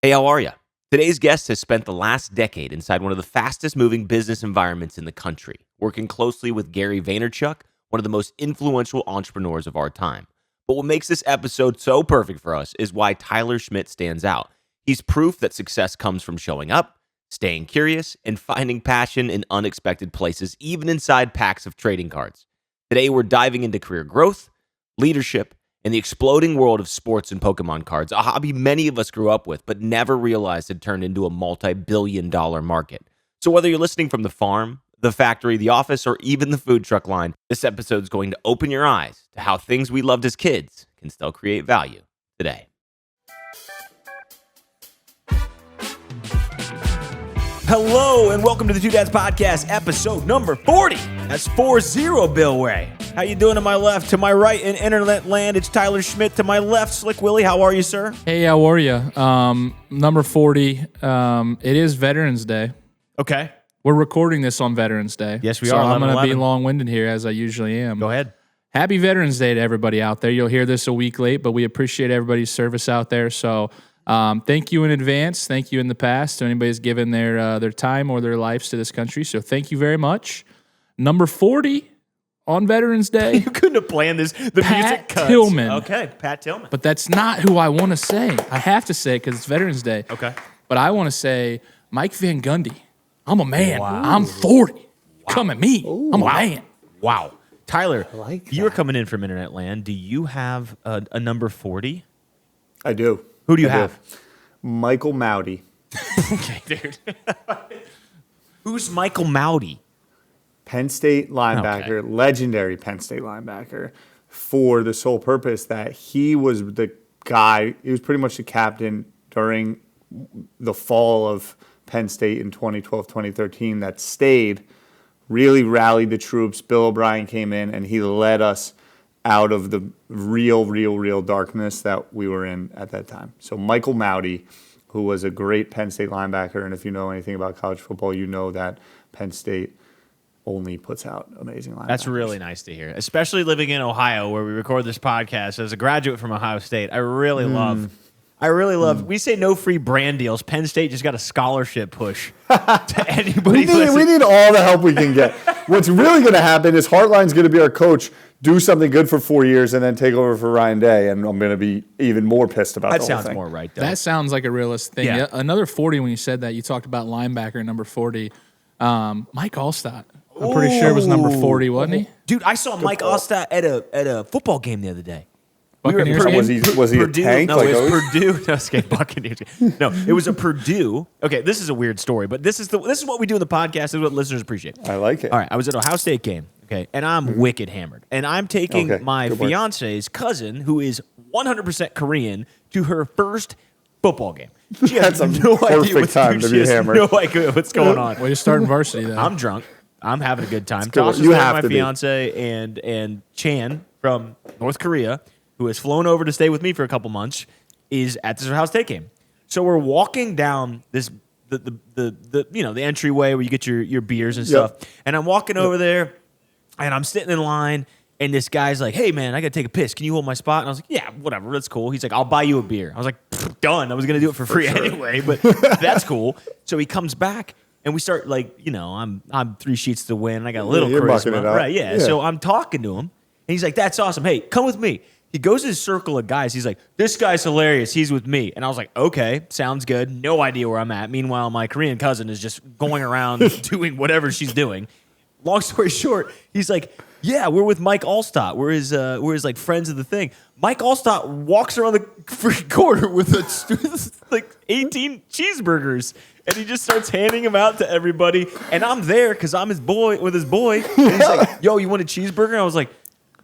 Hey, how are you? Today's guest has spent the last decade inside one of the fastest moving business environments in the country, working closely with Gary Vaynerchuk, one of the most influential entrepreneurs of our time. But what makes this episode so perfect for us is why Tyler Schmitt stands out. He's proof that success comes from showing up, staying curious, and finding passion in unexpected places, even inside packs of trading cards. Today, we're diving into career growth, leadership, and the exploding world of sports and Pokémon cards, a hobby many of us grew up with but never realized had turned into a multi-billion-dollar market. So whether you're listening from the farm, the factory, the office, or even the food truck line, this episode is going to open your eyes to how things we loved as kids can still create value today. Hello, and welcome to the Two Dads Podcast, episode number 40. That's 40, Bill Way. How you doing to my left? To my right in internet land, it's Tyler Schmitt. To my left, Slick Willie. How are you, sir? Hey, how are you? Number 40. It is Veterans Day. Okay. We're recording this on Veterans Day. Yes, we so are. I'm going to be long-winded here, as I usually am. Go ahead. Happy Veterans Day to everybody out there. You'll hear this a week late, but we appreciate everybody's service out there. So thank you in advance. Thank you in the past to anybody who's given their time or their lives to this country. So thank you very much. Number 40 on Veterans Day. You couldn't have planned this. The Pat music cuts. Tillman. Okay, Pat Tillman. But that's not who I want to say. I have to say it because it's Veterans Day. Okay. But I want to say Mike Van Gundy. I'm a man. Wow. I'm 40. Wow. Come at me. Ooh. I'm a man. Wow. Tyler, like you're coming in from internet land. Do you have a number 40? I do. Who do you I have? Michael Mowdy. Okay, dude. Who's Michael Mowdy? Penn State linebacker, legendary Penn State linebacker, for the sole purpose that he was the guy, he was pretty much the captain during the fall of Penn State in 2012, 2013 that stayed, really rallied the troops. Bill O'Brien came in and he led us out of the real darkness that we were in at that time. So Michael Mowdy, who was a great Penn State linebacker, and if you know anything about college football, you know that Penn State only puts out amazing linebackers. That's really nice to hear, especially living in Ohio where we record this podcast. As a graduate from Ohio State, I really love, we say no free brand deals. Penn State just got a scholarship push to anybody. We need all the help we can get. What's really going to happen is Hartline's going to be our coach, do something good for 4 years, and then take over for Ryan Day, and I'm going to be even more pissed about that. The whole Sounds thing. more right, though. That sounds like a realistic thing. Yeah. Another 40 when you said that. You talked about linebacker, number 40. Mike Allstott. I'm pretty sure it was number 40, wasn't he? Dude, I saw Mike Allstott at a football game the other day. Buccaneers game? Was he Purdue. a tank? No, like it was always? Purdue. No, it's okay, Buccaneers. No, it was a Purdue. Okay, this is a weird story, but this is what we do in the podcast. This is what listeners appreciate. I like it. All right, I was at an Ohio State game, okay, and I'm wicked hammered. And I'm taking my good work. fiance's cousin, who is 100% Korean, to her first football game. She has That's a no idea perfect what's time to she be has hammered. No idea what's going on. Well, you're starting varsity, though. I'm drunk. I'm having a good time. cool. Tosh is You there, have my to be. fiance, and Chan from North Korea, who has flown over to stay with me for a couple months, is at this Ohio State game. So we're walking down this the entryway where you get your beers and stuff. And I'm walking over there, and I'm sitting in line, and this guy's like, "Hey man, I gotta take a piss. Can you hold my spot?" And I was like, "Yeah, whatever, that's cool." He's like, "I'll buy you a beer." I was like, "Done." I was gonna do it for free anyway, but that's cool. So he comes back. And we start I'm 3 sheets to win. I got a little you're bucking charisma, it up. right? Yeah. So I'm talking to him, and he's like, "That's awesome. Hey, come with me." He goes to his circle of guys. He's like, "This guy's hilarious. He's with me." And I was like, "Okay, sounds good." No idea where I'm at. Meanwhile, my Korean cousin is just going around doing whatever she's doing. Long story short, he's like, "Yeah, we're with Mike Allstott. We're his like friends of the thing." Mike Allstott walks around the freaking corner with like 18 cheeseburgers. And he just starts handing them out to everybody. And I'm there because I'm his boy with his boy. And he's like, "Yo, you want a cheeseburger?" And I was like,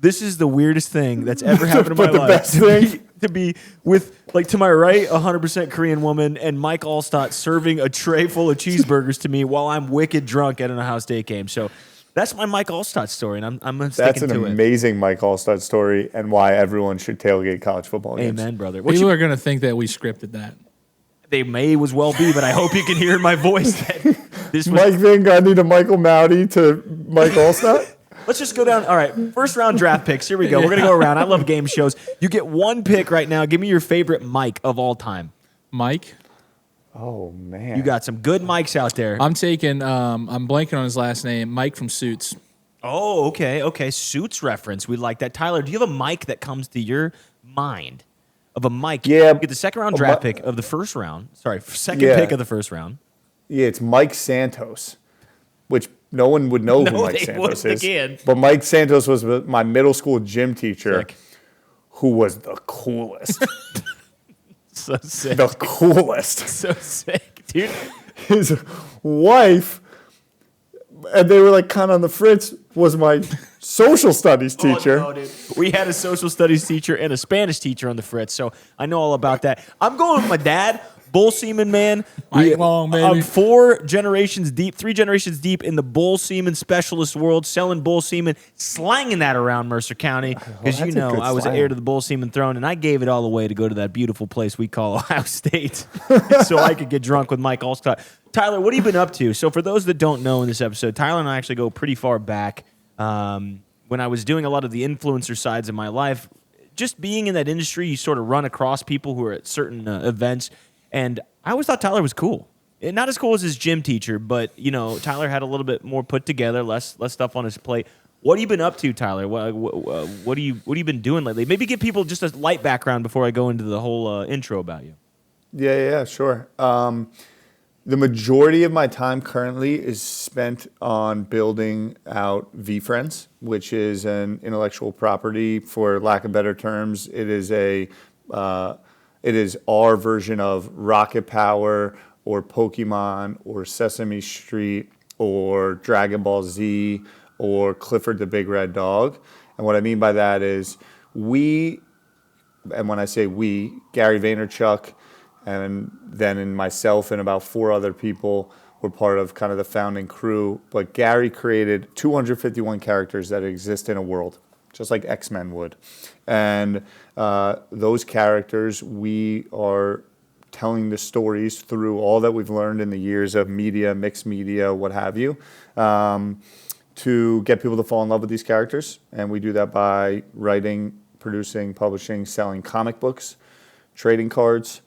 this is the weirdest thing that's ever happened in my life. Best thing. To be with, like, to my right, 100% Korean woman, and Mike Allstott serving a tray full of cheeseburgers to me while I'm wicked drunk at an Ohio State game. So that's my Mike Allstott story, and I'm sticking That's to an it. amazing Mike Allstott story, and why everyone should tailgate college football games. Amen, brother. People are going to think that we scripted that. They may as well be, but I hope you can hear in my voice that this was... Mike Van Gundy to Michael Mowdy to Mike Allstott? Let's just go down. All right, first round draft picks. Here we go. We're going to go around. I love game shows. You get one pick right now. Give me your favorite Mike of all time. Mike? Oh man, You got some good mics out there. I'm taking. I'm blanking on his last name. Mike from Suits. Oh, okay. Suits reference. We like that. Tyler, do you have a mic that comes to your mind of a mic? Yeah. You get the second round draft pick of the first round. Sorry, second pick of the first round. Yeah, it's Mike Santos, which no one would know who Mike Santos is. Again. But Mike Santos was my middle school gym teacher, Sick. who was the coolest. So sick. The coolest. So sick, dude. His wife, and they were like kind of on the fritz, was my social studies teacher. Oh, no, dude. We had a social studies teacher and a Spanish teacher on the fritz, so I know all about that. I'm going with my dad, bull semen man. Long, baby. I'm 3 generations deep in the bull semen specialist world, selling bull semen, slanging that around Mercer County. Because that's a good I was slang. heir to the bull semen throne, and I gave it all away to go to that beautiful place we call Ohio State, so I could get drunk with Mike Allstott. Tyler, what have you been up to? So for those that don't know in this episode, Tyler and I actually go pretty far back. When I was doing a lot of the influencer sides of my life, just being in that industry, you sort of run across people who are at certain events. And I always thought Tyler was cool. Not as cool as his gym teacher, but, Tyler had a little bit more put together, less stuff on his plate. What have you been up to, Tyler? What have you been doing lately? Maybe give people just a light background before I go into the whole intro about you. Yeah, sure. The majority of my time currently is spent on building out VFriends, which is an intellectual property, for lack of better terms. It is our version of Rocket Power or Pokémon or Sesame Street or Dragon Ball Z or Clifford the Big Red Dog. And what I mean by that is and when I say we, Gary Vaynerchuk, and then in myself and about 4 other people were part of kind of the founding crew. But Gary created 251 characters that exist in a world, just like X-Men would. And those characters, we are telling the stories through all that we've learned in the years of media, mixed media, what have you, to get people to fall in love with these characters. And we do that by writing, producing, publishing, selling comic books, trading cards,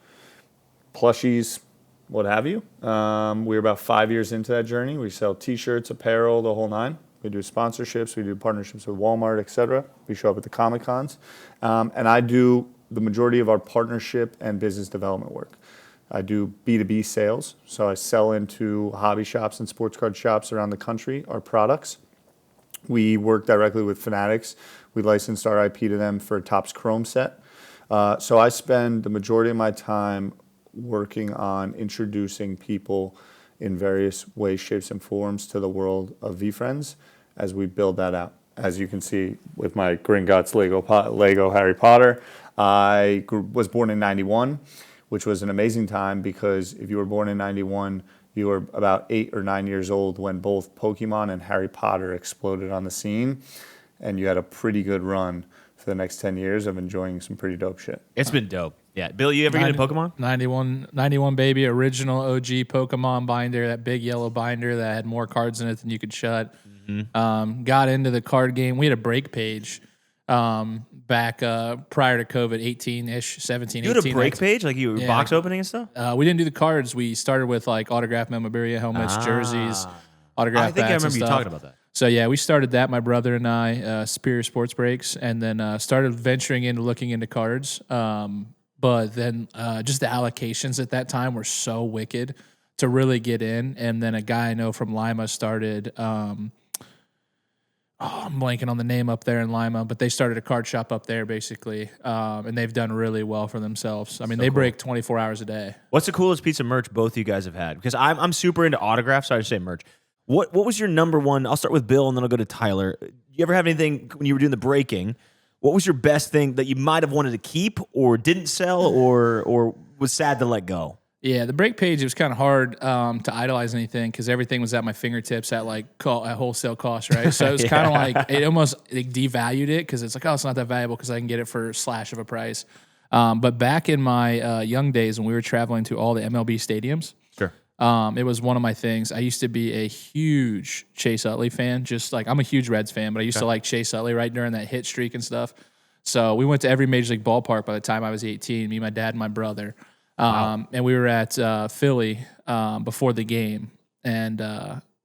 plushies, what have you. We're about 5 years into that journey. We sell T-shirts, apparel, the whole nine. We do sponsorships. We do partnerships with Walmart, etc. We show up at the Comic Cons. And I do the majority of our partnership and business development work. I do B2B sales. So I sell into hobby shops and sports card shops around the country our products. We work directly with Fanatics. We licensed our IP to them for a Topps Chrome set. So I spend the majority of my time working on introducing people in various ways, shapes, and forms to the world of VFriends as we build that out. As you can see with my Gringotts Lego Harry Potter, I was born in 91, which was an amazing time because if you were born in 91, you were about 8 or 9 years old when both Pokemon and Harry Potter exploded on the scene, and you had a pretty good run for the next 10 years of enjoying some pretty dope shit. It's been dope. Yeah. Bill, you ever get into Pokemon? 91 baby, original OG Pokemon binder, that big yellow binder that had more cards in it than you could shut. Mm-hmm. Got into the card game. We had a break page back prior to COVID, 18-ish, 17, 18. You had a break page? Like you were box opening and stuff? We didn't do the cards. We started with like autographed memorabilia, helmets, jerseys, autographed bats. I think I remember and you stuff. talking about that. So yeah, we started that, my brother and I, Superior Sports Breaks, and then started venturing into looking into cards. But then just the allocations at that time were so wicked to really get in. And then a guy I know from Lima started, I'm blanking on the name up there in Lima, but they started a card shop up there basically. And they've done really well for themselves. I mean, they break 24 hours a day. What's the coolest piece of merch both of you guys have had? Because I'm super into autographs, so I just say merch. What was your number one? I'll start with Bill and then I'll go to Tyler. You ever have anything when you were doing the breaking? What was your best thing that you might have wanted to keep or didn't sell or was sad to let go? Yeah, the break page, it was kind of hard to idolize anything because everything was at my fingertips at like at wholesale cost, right? So it was kind of like it almost devalued it because it's like, oh, it's not that valuable because I can get it for a slash of a price. But back in my young days when we were traveling to all the MLB stadiums, sure. It was one of my things. I used to be a huge Chase Utley fan. Just like I'm a huge Reds fan, but I used to like Chase Utley right during that hit streak and stuff. So we went to every major league ballpark by the time I was 18. Me, my dad, and my brother. And we were at Philly before the game, and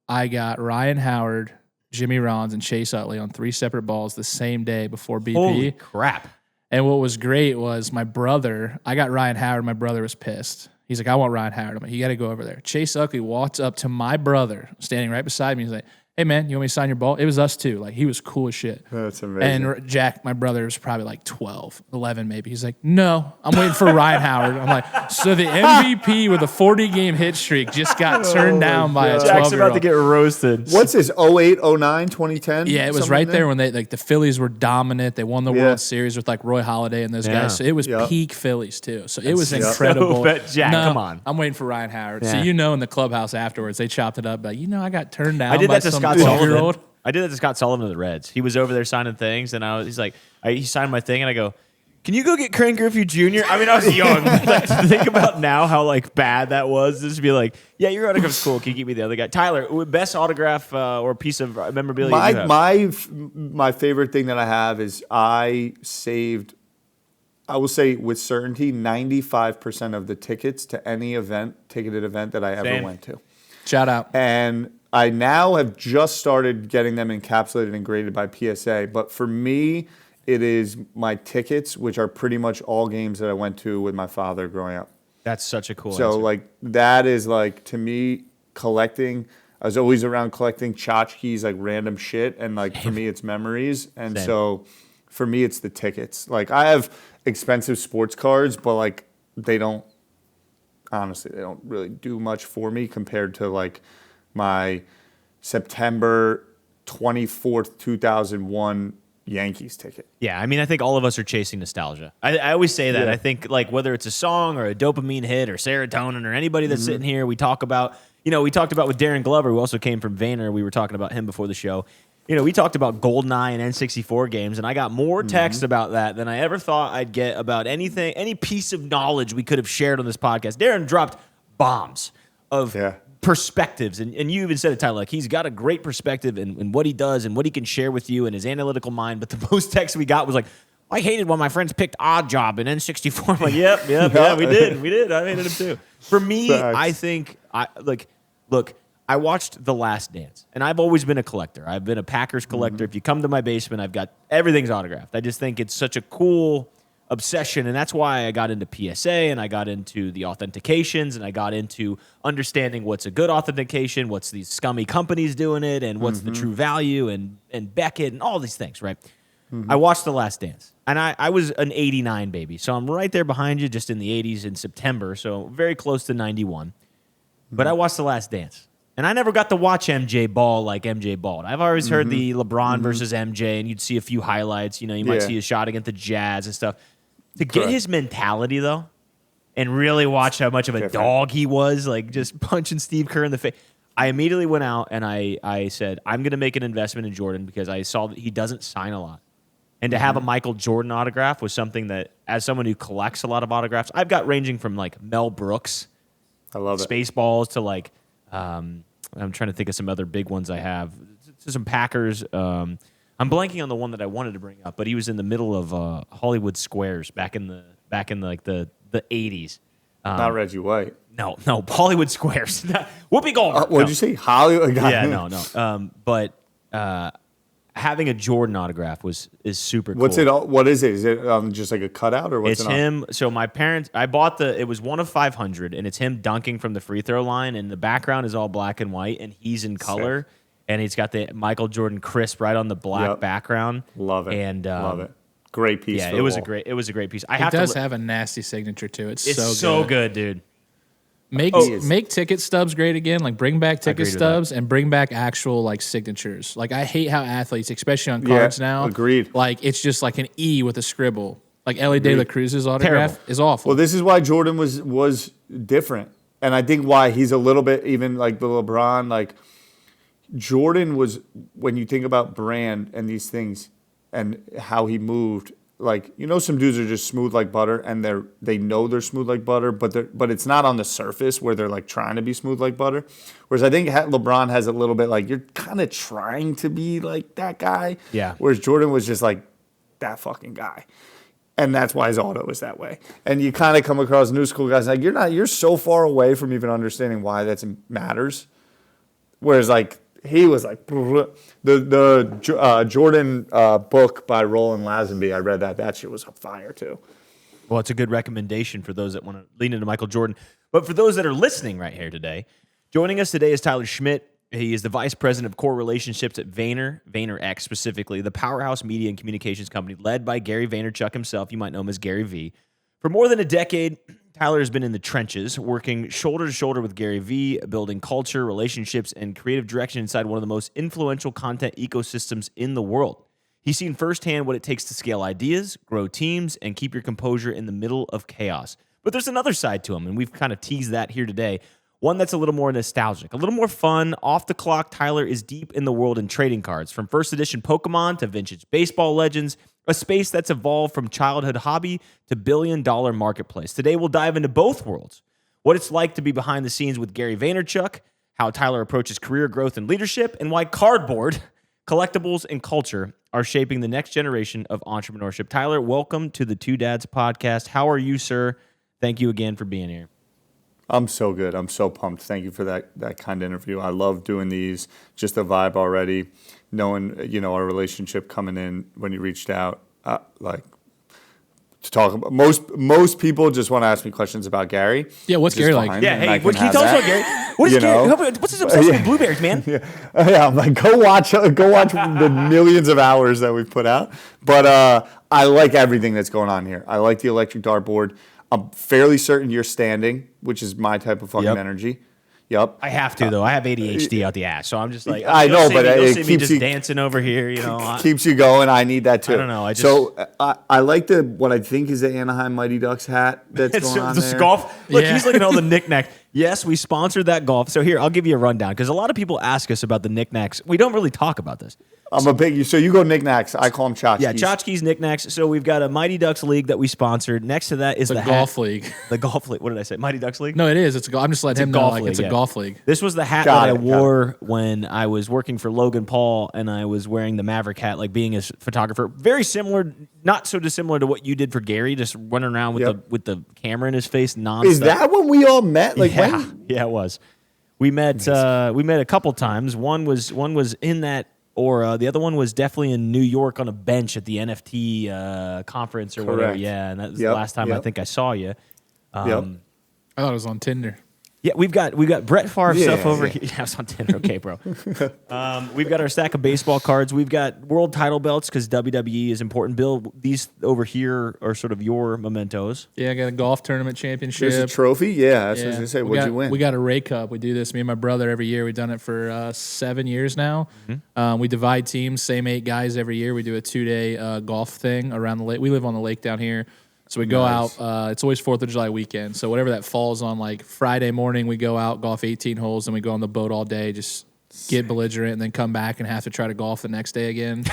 I got Ryan Howard, Jimmy Rollins, and Chase Utley on 3 separate balls the same day before BP. Holy crap. And what was great was my brother, I got Ryan Howard, my brother was pissed. He's like, I want Ryan Howard. I'm like, you got to go over there. Chase Utley walks up to my brother, standing right beside me. He's like, hey, man, you want me to sign your ball? It was us too. Like, he was cool as shit. That's amazing. And Jack, my brother, was probably like 12, 11 maybe. He's like, no, I'm waiting for Ryan Howard. I'm like, so the MVP with a 40-game hit streak just got turned down by a 12-year-old. Jack's about to get roasted. What's this, 08, 09, 2010? Yeah, it was right there when the Phillies were dominant. They won the World Series with like Roy Halladay and those guys. So it was peak Phillies too. So it was incredible. Jack, come on. I'm waiting for Ryan Howard. Yeah. So in the clubhouse afterwards, they chopped it up. Like, I got turned down. I did by that to some Scott 12-year-old. Sullivan. I did that to Scott Sullivan of the Reds. He was over there signing things, and he's like, he signed my thing, and I go, can you go get Crane Griffey Jr.? I mean, I was young. Like, to think about now how like bad that was. Just to be like, yeah, your autograph's cool. Can you give me the other guy? Tyler, best autograph or piece of memorabilia you have? My favorite thing that I have is I will say with certainty, 95% of the tickets to any ticketed event that I ever went to. Shout out. And I now have just started getting them encapsulated and graded by PSA. But for me, it is my tickets, which are pretty much all games that I went to with my father growing up. That's such a cool answer. Like, that is like, to me, collecting. I was always around collecting tchotchkes, like random shit. And like, for me, it's memories. And so for me, it's the tickets. Like, I have expensive sports cards, but like, they don't really do much for me compared to like my September 24th, 2001 Yankees ticket. Yeah, I mean, I think all of us are chasing nostalgia. I always say that. I think like whether it's a song or a dopamine hit or serotonin or anybody that's sitting here, we talked about with Darren Glover, who also came from Vayner. We were talking about him before the show. We talked about GoldenEye and N64 games, and I got more text about that than I ever thought I'd get about anything, any piece of knowledge we could have shared on this podcast. Darren dropped bombs of perspectives, and you even said it, Tyler, like he's got a great perspective in what he does and what he can share with you and his analytical mind, but the most text we got was like, I hated when my friends picked Odd Job in N64. I'm like, yep, we did. I hated him too. For me, I think, look, I watched The Last Dance, and I've always been a collector. I've been a Packers collector. If you come to my basement, I've got everything's autographed. I just think it's such a cool obsession, and that's why I got into PSA, and I got into the authentications, and I got into understanding what's a good authentication, what's these scummy companies doing it, and what's the true value, and Beckett, and all these things, right? I watched The Last Dance, and I was an 89 baby, so I'm right there behind you, just in the 80s in September, so very close to 91. But I watched The Last Dance. And I never got to watch MJ ball like MJ balled. I've always heard the LeBron versus MJ, and you'd see a few highlights. You might see a shot against the Jazz and stuff. To get his mentality, though, and really watch how much of a dog he was, like just punching Steve Kerr in the face, I immediately went out and I said, I'm going to make an investment in Jordan because I saw that he doesn't sign a lot. And to have a Michael Jordan autograph was something that, as someone who collects a lot of autographs, I've got ranging from like Mel Brooks, I love it, Spaceballs, to like... I'm trying to think of some other big ones I have. Some Packers. I'm blanking on the one that I wanted to bring up, but he was in the middle of Hollywood Squares back in the like the 80s. Not Reggie White. No, Hollywood Squares. Whoopi Goldberg. What did you say? Hollywood? Yeah, no. But having a Jordan autograph is super cool. What is it? Is it just like a cutout or what's it? It's him. So my parents, I bought it was one of 500, and it's him dunking from the free throw line, and the background is all black and white, and he's in color, and he's got the Michael Jordan crisp right on the black background. Love it. And love it. Great piece. Yeah, it was a great piece. It does have a nasty signature to it. It's so good, dude. Make ticket stubs great again. Like bring back ticket stubs and bring back actual like signatures. Like I hate how athletes, especially on cards now, agreed. Like it's just like an E with a scribble. Like Ellie De La Cruz's autograph is awful. Well, this is why Jordan was different, and I think why he's a little bit even like the LeBron. Like Jordan was, when you think about brand and these things and how he moved. Like, some dudes are just smooth like butter, and they know they're smooth like butter, but it's not on the surface where they're like trying to be smooth like butter. Whereas I think LeBron has a little bit like you're kind of trying to be like that guy. Yeah. Whereas Jordan was just like that fucking guy. And that's why his auto is that way. And you kind of come across new school guys like you're so far away from even understanding why that matters. Whereas like he was like the Jordan book by Roland Lazenby. I read that. That shit was on fire too. Well, it's a good recommendation for those that want to lean into Michael Jordan. But for those that are listening right here today, joining us today is Tyler Schmitt. He is the vice president of core relationships at VaynerX specifically, the powerhouse media and communications company led by Gary Vaynerchuk himself. You might know him as Gary Vee. For more than a decade, Tyler has been in the trenches, working shoulder to shoulder with Gary Vee, building culture, relationships, and creative direction inside one of the most influential content ecosystems in the world. He's seen firsthand what it takes to scale ideas, grow teams, and keep your composure in the middle of chaos. But there's another side to him, and we've kind of teased that here today. One that's a little more nostalgic, a little more fun. Off the clock, Tyler is deep in the world in trading cards, from first edition Pokémon to vintage baseball legends, a space that's evolved from childhood hobby to billion-dollar marketplace. Today, we'll dive into both worlds, what it's like to be behind the scenes with Gary Vaynerchuk, how Tyler approaches career growth and leadership, and why cardboard, collectibles, and culture are shaping the next generation of entrepreneurship. Tyler, welcome to the Two Dads podcast. How are you, sir? Thank you again for being here. I'm so good. I'm so pumped. Thank you for that kind of interview. I love doing these. Just the vibe already, knowing our relationship coming in when you reached out. Like to talk about most people just want to ask me questions about Gary. Yeah, what's Gary like? Yeah, hey, what can you tell us about Gary? What is Gary? What's his obsession with blueberries, man? Yeah, I'm like go watch the millions of hours that we've put out. But I like everything that's going on here. I like the electric dartboard. I'm fairly certain you're standing, which is my type of fucking energy. Yep. I have to, though. I have ADHD out the ass, so I'm just like, I know, but it keeps me just you dancing over here, keeps you going. I need that too. I don't know. So I like what I think is the Anaheim Mighty Ducks hat that's going on there. Golf. Look, he's looking at all the knickknacks. Yes, we sponsored that golf. So here, I'll give you a rundown because a lot of people ask us about the knickknacks. We don't really talk about this. So you go knickknacks. I call them tchotchkes. Yeah, tchotchkes, knickknacks. So we've got a Mighty Ducks league that we sponsored. Next to that is the golf league. The golf league. What did I say? Mighty Ducks league? No, it is. I'm just letting him know it's a golf league. This was the hat that I wore when I was working for Logan Paul, and I was wearing the Maverick hat, like being a photographer. Very similar, not so dissimilar to what you did for Gary, just running around with the camera in his face nonstop. Is that when we all met? Like yeah, when? Yeah, it was. We met a couple times. One was in that aura. The other one was definitely in New York on a bench at the NFT conference or whatever. Yeah, and that was the last time I think I saw you. I thought it was on Tinder. Yeah, we've got Brett Favre stuff over here. Yeah, it's on Tinder. Okay, bro. We've got our stack of baseball cards. We've got world title belts because WWE is important. Bill, these over here are sort of your mementos. Yeah, I got a golf tournament championship. There's a trophy? Yeah, that's what I was going to say. What'd you win? We got a Ray Cup. We do this, me and my brother, every year. We've done it for 7 years now. Mm-hmm. We divide teams, same 8 guys every year. We do a 2-day golf thing around the lake. We live on the lake down here. So we go out, it's always 4th of July weekend. So whatever that falls on, like Friday morning, we go out, golf 18 holes, and we go on the boat all day, just get belligerent, and then come back and have to try to golf the next day again.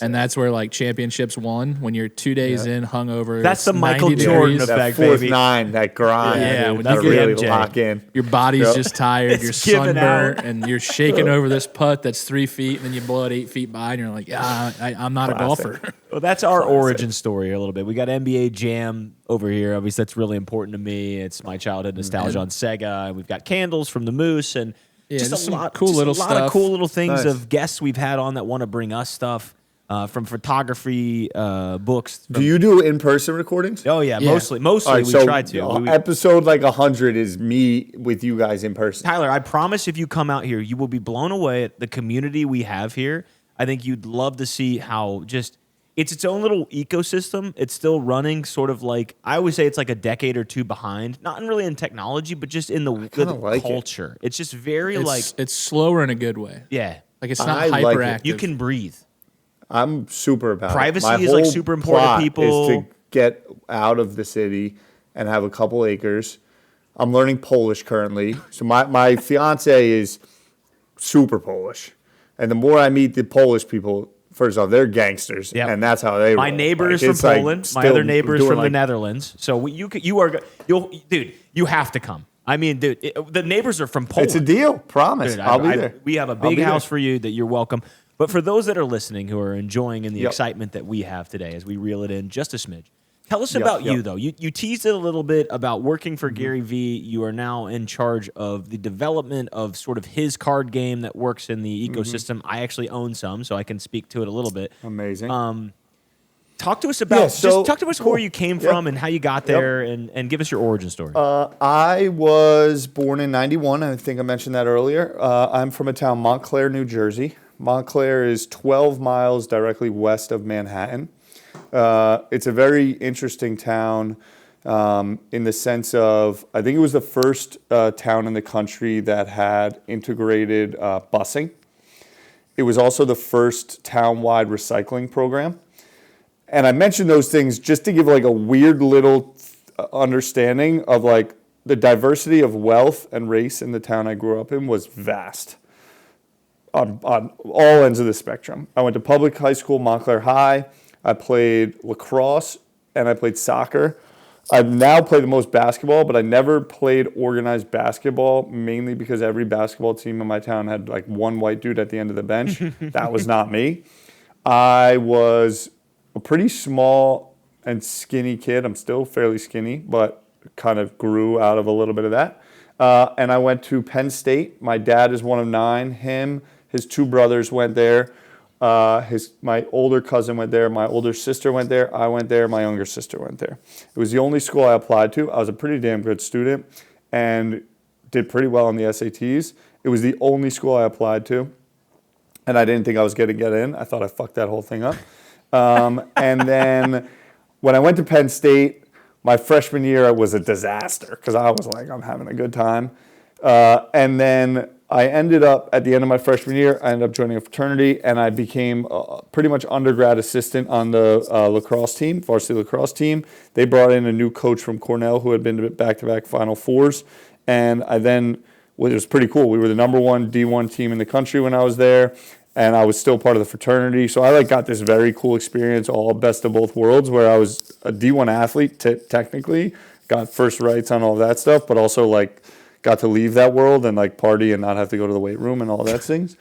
And that's where like championships won, when you're 2 days in, hungover. That's the Michael Jordan effect, that baby. 9, that grind. Yeah, when you really lock in. Your body's just tired, you're sunburnt, and you're shaking over this putt that's 3 feet, and then you blow it 8 feet by, and you're like, I'm not a golfer. Well, that's our origin story a little bit. We got NBA Jam over here. Obviously, that's really important to me. It's my childhood nostalgia on Sega. And we've got candles from the Moose and just a lot, cool little stuff. A lot of cool little things of guests we've had on that want to bring us stuff from photography, books. Do you do in-person recordings? Oh, yeah. Mostly right, we try to. Episode like 100 is me with you guys in person. Tyler, I promise if you come out here, you will be blown away at the community we have here. I think you'd love to see how just... It's its own little ecosystem. It's still running sort of like, I always say it's like a decade or two behind. Not really in technology, but just in the culture. It's just very It's slower in a good way. Yeah. Like it's not hyperactive. You can breathe. I'm super about Privacy it. is like super important to people. Is to get out of the city and have a couple acres. I'm learning Polish currently. So my fiance is super Polish. And the more I meet the Polish people, first off, they're gangsters, and that's how they. My neighbor is from Poland. My other neighbor is from the Netherlands. So you have to come. I mean, dude, the neighbors are from Poland. It's a deal. Promise. Dude, I'll be there. We have a big house for you that you're welcome. But for those that are listening who are enjoying the excitement that we have today as we reel it in just a smidge, Tell us about you, though. You teased it a little bit about working for Gary Vee. You are now in charge of the development of sort of his card game that works in the ecosystem. I actually own some, so I can speak to it a little bit. Amazing. Talk to us about just talk to us where you came from and how you got there, and give us your origin story. I was born in 91. I think I mentioned that earlier. I'm from a town, Montclair, New Jersey. Montclair is 12 miles directly west of Manhattan. It's a very interesting town in the sense of, I think it was the first town in the country that had integrated busing. It was also the first town-wide recycling program. And I mentioned those things just to give like a weird little understanding of like the diversity of wealth and race in the town I grew up in was vast on all ends of the spectrum. I went to public high school, Montclair High. I played lacrosse and I played soccer. I now play the most basketball, but I never played organized basketball, mainly because every basketball team in my town had like one white dude at the end of the bench. That was not me. I was a pretty small and skinny kid. I'm still fairly skinny, but kind of grew out of a little bit of that. And I went to Penn State. My dad is one of 9. His 2 brothers went there. My older cousin went there. My older sister went there. I went there. My younger sister went there. It was the only school I applied to. I was a pretty damn good student and did pretty well on the SATs. It was the only school I applied to. And I didn't think I was going to get in. I thought I fucked that whole thing up. And then when I went to Penn State, my freshman year was a disaster because I was like, I'm having a good time. And then I ended up, at the end of my freshman year, I ended up joining a fraternity, and I became pretty much undergrad assistant on the lacrosse team, varsity lacrosse team. They brought in a new coach from Cornell who had been to back-to-back Final Fours. And it was pretty cool. We were the #1 D1 team in the country when I was there. And I was still part of the fraternity. So I got this very cool experience, all best of both worlds, where I was a D1 athlete, technically, got first rights on all that stuff, but also got to leave that world and party and not have to go to the weight room and all that things.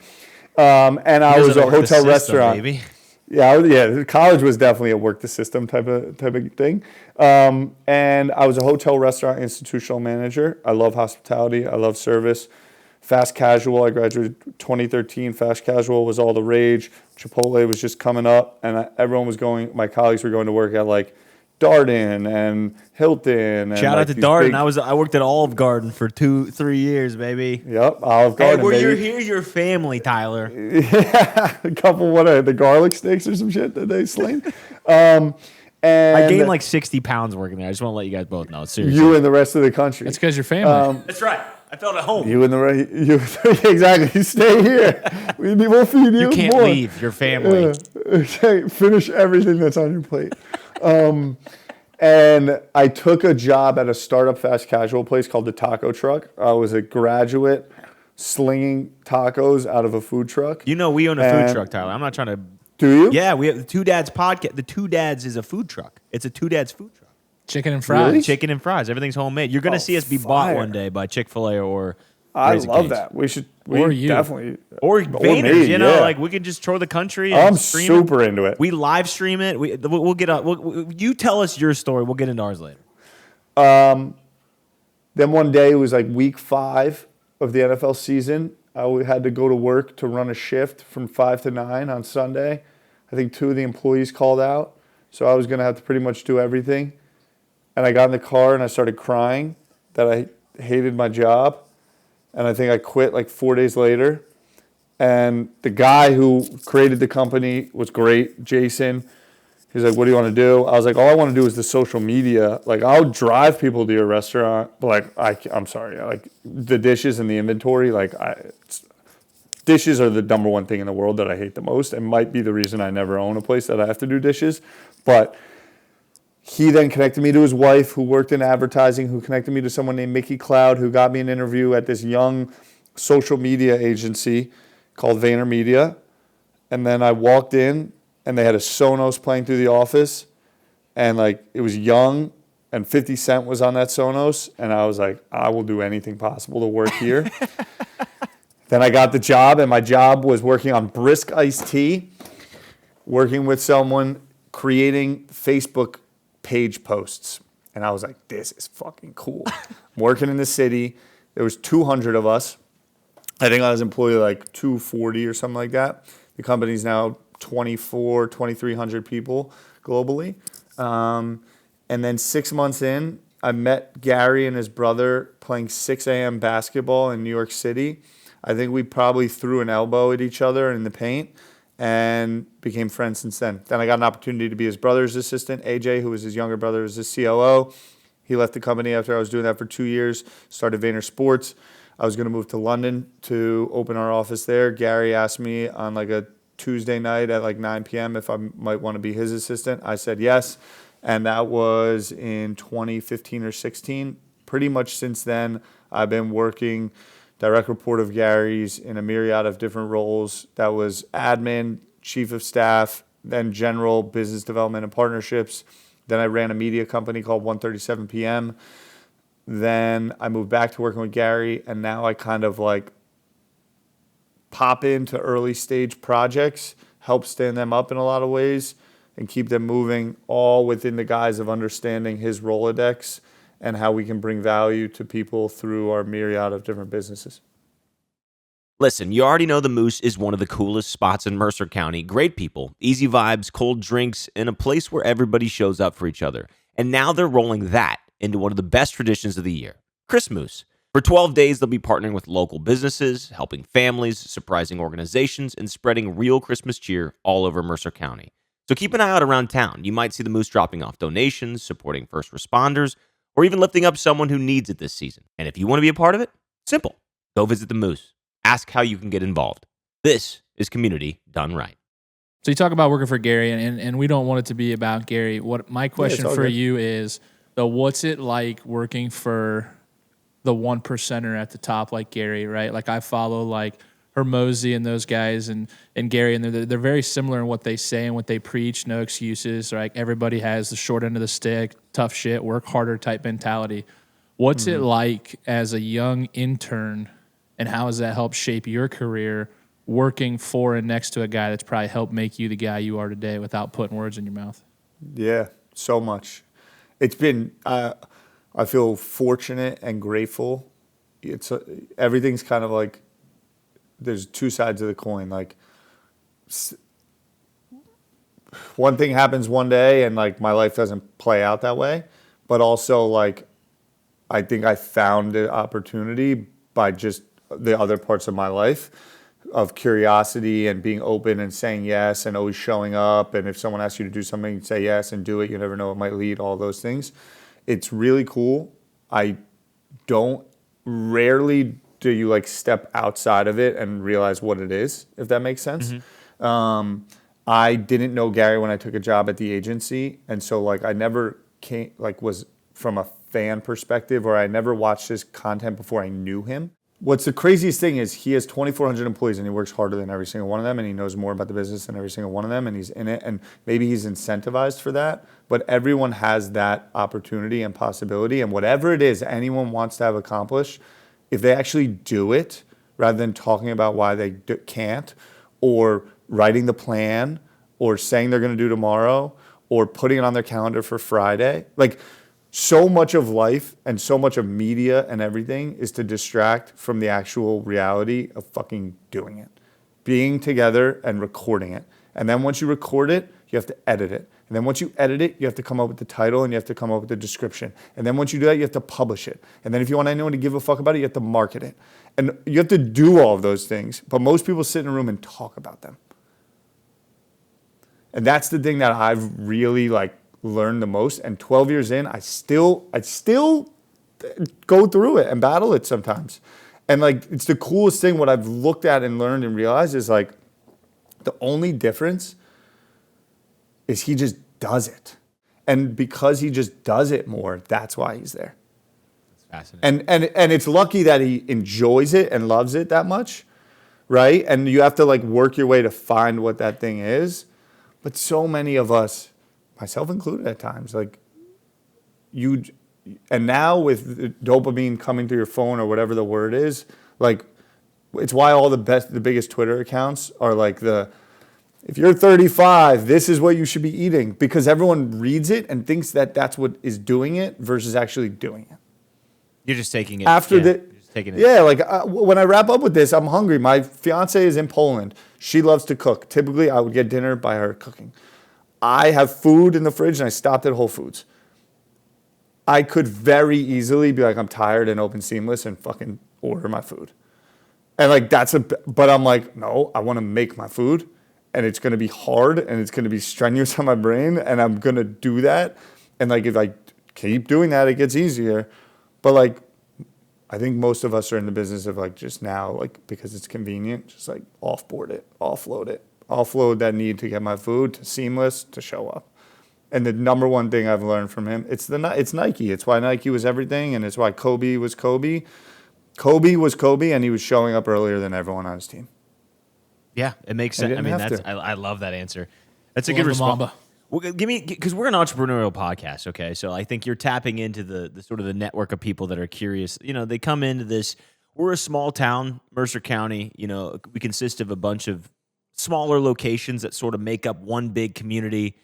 And I was a hotel restaurant. Baby. Yeah. College was definitely a work the system type of thing. And I was a hotel restaurant institutional manager. I love hospitality. I love service. Fast casual, I graduated 2013. Fast casual was all the rage. Chipotle was just coming up, and everyone was my colleagues were going to work at Darden and Hilton. And shout out to Darden. I worked at Olive Garden for 2-3 years, baby. Yep, Olive Garden. Hey, here's your family, Tyler. Yeah, a couple, the garlic steaks or some shit that they slain. And I gained 60 pounds working there. I just want to let you guys both know. Seriously. You and the rest of the country. That's because you're family. That's right. I felt at home. Exactly. You stay here. We'll feed you. You can't leave your family. Finish everything that's on your plate. And I took a job at a startup fast casual place called the Taco Truck. I was a graduate slinging tacos out of a food truck. We own a food truck, Tyler. I'm not trying to. Do you? Yeah, we have the Two Dads podcast. The Two Dads is a food truck. It's a Two Dads food truck. Chicken and fries. Really? Chicken and fries. Everything's homemade. You're going to see us be bought one day by Chick-fil-A or I love that. We should. Or you. Definitely. Or Vayners, we could just tour the country. And I'm super into it. We live stream it. We'll get up. You tell us your story. We'll get into ours later. Then one day, it was week 5 of the NFL season. I had to go to work to run a shift from 5 to 9 on Sunday. I think 2 of the employees called out. So I was going to have to pretty much do everything. And I got in the car and I started crying that I hated my job. And I think I quit 4 days later. And the guy who created the company was great, Jason. He's like, what do you want to do? I was like, all I want to do is the social media. I'll drive people to your restaurant. But I'm sorry. The dishes and the inventory, dishes are the #1 thing in the world that I hate the most. And might be the reason I never own a place that I have to do dishes. But he then connected me to his wife, who worked in advertising, who connected me to someone named Mickey Cloud, who got me an interview at this young social media agency called VaynerMedia. And then I walked in, and they had a Sonos playing through the office. And, it was young, and 50 Cent was on that Sonos. And I was like, I will do anything possible to work here. Then I got the job, and my job was working on brisk iced tea, working with someone, creating Facebook page posts. And I was like, this is fucking cool. I'm working in the city. There was 200 of us. I think I was employee like 240 or something like that. The company's now 2,300 people globally. And then 6 months in, I met Gary and his brother playing 6 a.m. basketball in New York City. I think we probably threw an elbow at each other in the paint and became friends since then. Then I got an opportunity to be his brother's assistant. AJ, who was his younger brother, was his COO. He left the company after I was doing that for 2 years, started Vayner Sports. I was going to move to London to open our office there. Gary asked me on like a Tuesday night at like 9 p.m. if I might want to be his assistant. I said yes. And that was in 2015 or 16. Pretty much since then, I've been working direct report of Gary's in a myriad of different roles. That was admin, chief of staff, then general business development and partnerships. Then I ran a media company called 137 PM. Then I moved back to working with Gary, and now I kind of like pop into early stage projects, help stand them up in a lot of ways, and keep them moving, all within the guise of understanding his Rolodex and how we can bring value to people through our myriad of different businesses. Listen, you already know the Moose is one of the coolest spots in Mercer County. Great people, easy vibes, cold drinks, and a place where everybody shows up for each other. And now they're rolling that into one of the best traditions of the year, Christmas. For 12 days, they'll be partnering with local businesses, helping families, surprising organizations, and spreading real Christmas cheer all over Mercer County. So keep an eye out around town. You might see the Moose dropping off donations, supporting first responders, or even lifting up someone who needs it this season. And if you want to be a part of it, simple. Go visit the Moose. Ask how you can get involved. This is community done right. So you talk about working for Gary, and we don't want it to be about Gary. What my question for you is, what's it like working for the one percenter at the top like Gary, right? Like I follow like Hermosi and those guys and Gary, and they're very similar in what they say and what they preach. No excuses. Like everybody has the short end of the stick, tough shit, work harder type mentality. What's it like as a young intern, and how has that helped shape your career working for and next to a guy that's probably helped make you the guy you are today without putting words in your mouth? Yeah, so much. It's been, I feel fortunate and grateful. Everything's kind of like, there's two sides of the coin. Like one thing happens one day and like my life doesn't play out that way. But also like, I think I found the opportunity by just the other parts of my life of curiosity and being open and saying yes and always showing up. And if someone asks you to do something, say yes and do it. You never know, it might lead, all those things. It's really cool. Rarely do you like step outside of it and realize what it is, if that makes sense. Mm-hmm. I didn't know Gary when I took a job at the agency. And so like I never was from a fan perspective, or I never watched his content before I knew him. What's the craziest thing is he has 2,400 employees and he works harder than every single one of them, and he knows more about the business than every single one of them, and he's in it, and maybe he's incentivized for that, but everyone has that opportunity and possibility, and whatever it is anyone wants to have accomplished, if they actually do it rather than talking about why they can't, or writing the plan, or saying they're going to do tomorrow, or putting it on their calendar for Friday, like so much of life and so much of media and everything is to distract from the actual reality of fucking doing it. Being together and recording it. And then once you record it, you have to edit it. And then once you edit it, you have to come up with the title and you have to come up with the description. And then once you do that, you have to publish it. And then if you want anyone to give a fuck about it, you have to market it. And you have to do all of those things. But most people sit in a room and talk about them. And that's the thing that I've really learned the most. And 12 years in, I still go through it and battle it sometimes. And it's the coolest thing. What I've looked at and learned and realized is the only difference is he just does it. And because he just does it more, that's why he's there. That's fascinating. And it's lucky that he enjoys it and loves it that much, right? And you have to work your way to find what that thing is. But so many of us, myself included at times, and now with dopamine coming to your phone or whatever the word is, it's why all the biggest Twitter accounts are if you're 35, this is what you should be eating, because everyone reads it and thinks that that's what is doing it versus actually doing it. You're just taking it. After you're just taking it. Yeah, like when I wrap up with this, I'm hungry. My fiance is in Poland. She loves to cook. Typically, I would get dinner by her cooking. I have food in the fridge, and I stopped at Whole Foods. I could very easily be like, I'm tired, and open Seamless and fucking order my food. And like but I'm like, no, I want to make my food. And it's going to be hard, and it's going to be strenuous on my brain, and I'm going to do that. And like, if I keep doing that, it gets easier. But like, I think most of us are in the business of like just now, like, because it's convenient, just like offload it, that need to get my food to Seamless to show up. And the number one thing I've learned from him, it's Nike. It's why Nike was everything, and it's why Kobe was Kobe. Kobe was Kobe, and he was showing up earlier than everyone on his team. Yeah, it makes sense. I mean, I love that answer. That's a good response. Well, because we're an entrepreneurial podcast, okay? So I think you're tapping into the sort of the network of people that are curious. You know, they come into this. We're a small town, Mercer County. You know, we consist of a bunch of smaller locations that sort of make up one big community.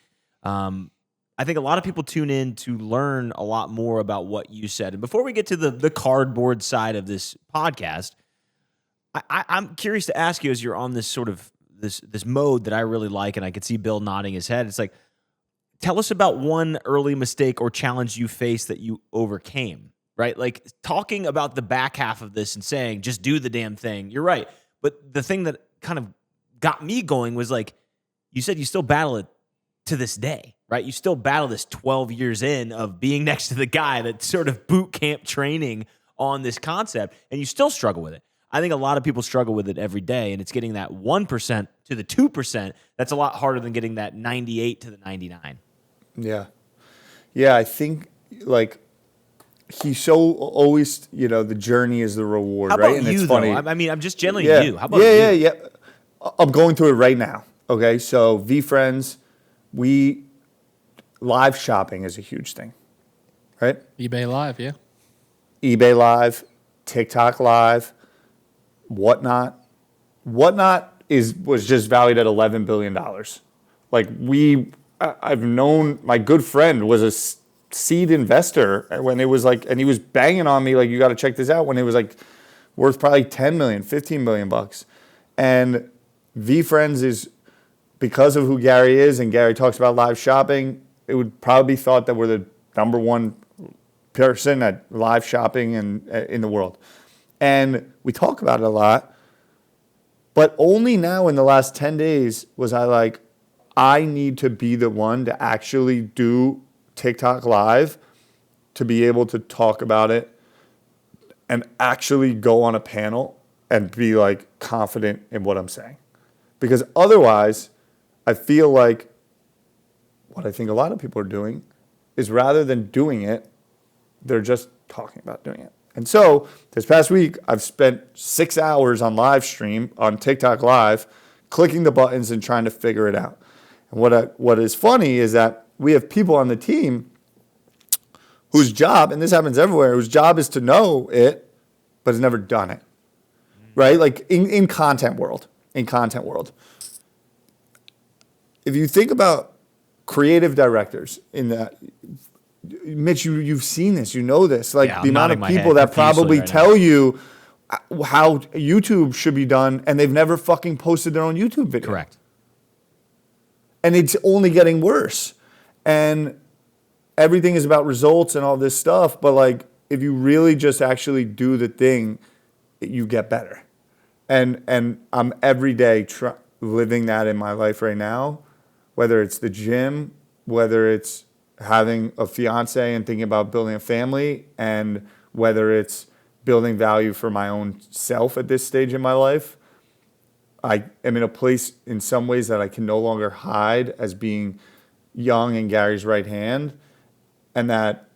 I think a lot of people tune in to learn a lot more about what you said. And before we get to the cardboard side of this podcast, I'm curious to ask you, as you're on this sort of this mode that I really like, and I could see Bill nodding his head. It's like, tell us about one early mistake or challenge you faced that you overcame, right? Like talking about the back half of this and saying, just do the damn thing. You're right. But the thing that kind of got me going was like, you said you still battle it to this day, right? You still battle this 12 years in of being next to the guy that's sort of boot camp training on this concept, and you still struggle with it. I think a lot of people struggle with it every day, and it's getting that 1% to the 2%. That's a lot harder than getting that 98 to the 99. Yeah. Yeah, I think, like, he's so always, you know, the journey is the reward, right? How about and you, it's funny. I mean, I'm just generally you. How about you? Yeah. I'm going through it right now. Okay, so VeeFriends, live shopping is a huge thing, right? eBay Live, yeah. eBay Live, TikTok Live, Whatnot. Whatnot was just valued at $11 billion. Like I've known, my good friend was a seed investor when it was like, and he was banging on me like, you got to check this out, when it was like worth probably 10 million, 15 million bucks. And VeeFriends is, because of who Gary is, and Gary talks about live shopping, it would probably be thought that we're the number one person at live shopping in the world. And we talk about it a lot, but only now in the last 10 days was I like, I need to be the one to actually do TikTok Live, to be able to talk about it and actually go on a panel and be like confident in what I'm saying. Because otherwise, I feel like what I think a lot of people are doing is, rather than doing it, they're just talking about doing it. And so this past week, I've spent 6 hours on live stream on TikTok Live, clicking the buttons and trying to figure it out. And what is funny is that we have people on the team whose job, and this happens everywhere, whose job is to know it, but has never done it, right? Like in content world. If you think about creative directors in that, Mitch, you've seen this, you know this, like the amount of people that probably tell you how YouTube should be done, and they've never fucking posted their own YouTube video. Correct. And it's only getting worse. And everything is about results and all this stuff, but like, if you really just actually do the thing, you get better. And I'm every day living that in my life right now, whether it's the gym, whether it's having a fiance and thinking about building a family, and whether it's building value for my own self at this stage in my life. I am in a place in some ways that I can no longer hide as being young and Gary's right hand, and that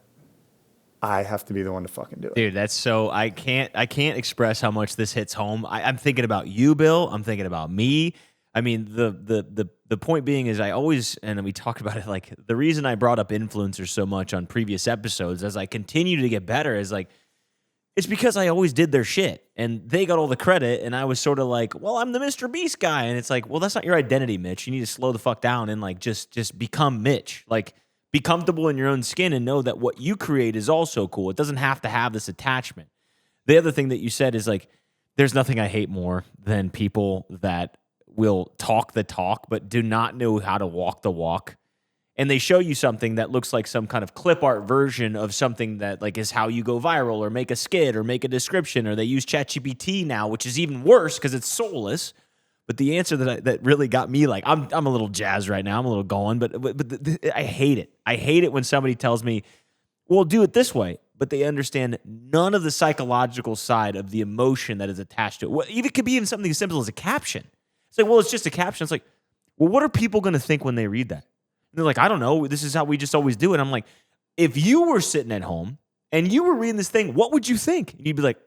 I have to be the one to fucking do it. Dude, that's so, I can't express how much this hits home. I'm thinking about you, Bill. I'm thinking about me. I mean, the point being is, I always, and we talked about it, like the reason I brought up influencers so much on previous episodes as I continue to get better is like, It's because I always did their shit and they got all the credit. And I was sort of like, well, I'm the Mr. Beast guy. And it's like, well, that's not your identity, Mitch. You need to slow the fuck down and like just become Mitch. Like be comfortable in your own skin and know that what you create is also cool. It doesn't have to have this attachment. The other thing that you said is like, there's nothing I hate more than people that will talk the talk but do not know how to walk the walk. And they show you something that looks like some kind of clip art version of something that like is how you go viral or make a skit or make a description, or they use ChatGPT now, which is even worse because it's soulless. But the answer that really got me, like I'm a little jazzed right now, I'm a little going, but I hate it. I hate it when somebody tells me, "Well, do it this way," but they understand none of the psychological side of the emotion that is attached to it. Well, even it could be even something as simple as a caption. It's like, well, it's just a caption. It's like, well, what are people going to think when they read that? And they're like, I don't know. This is how we just always do it. I'm like, if you were sitting at home and you were reading this thing, what would you think? And you'd be like,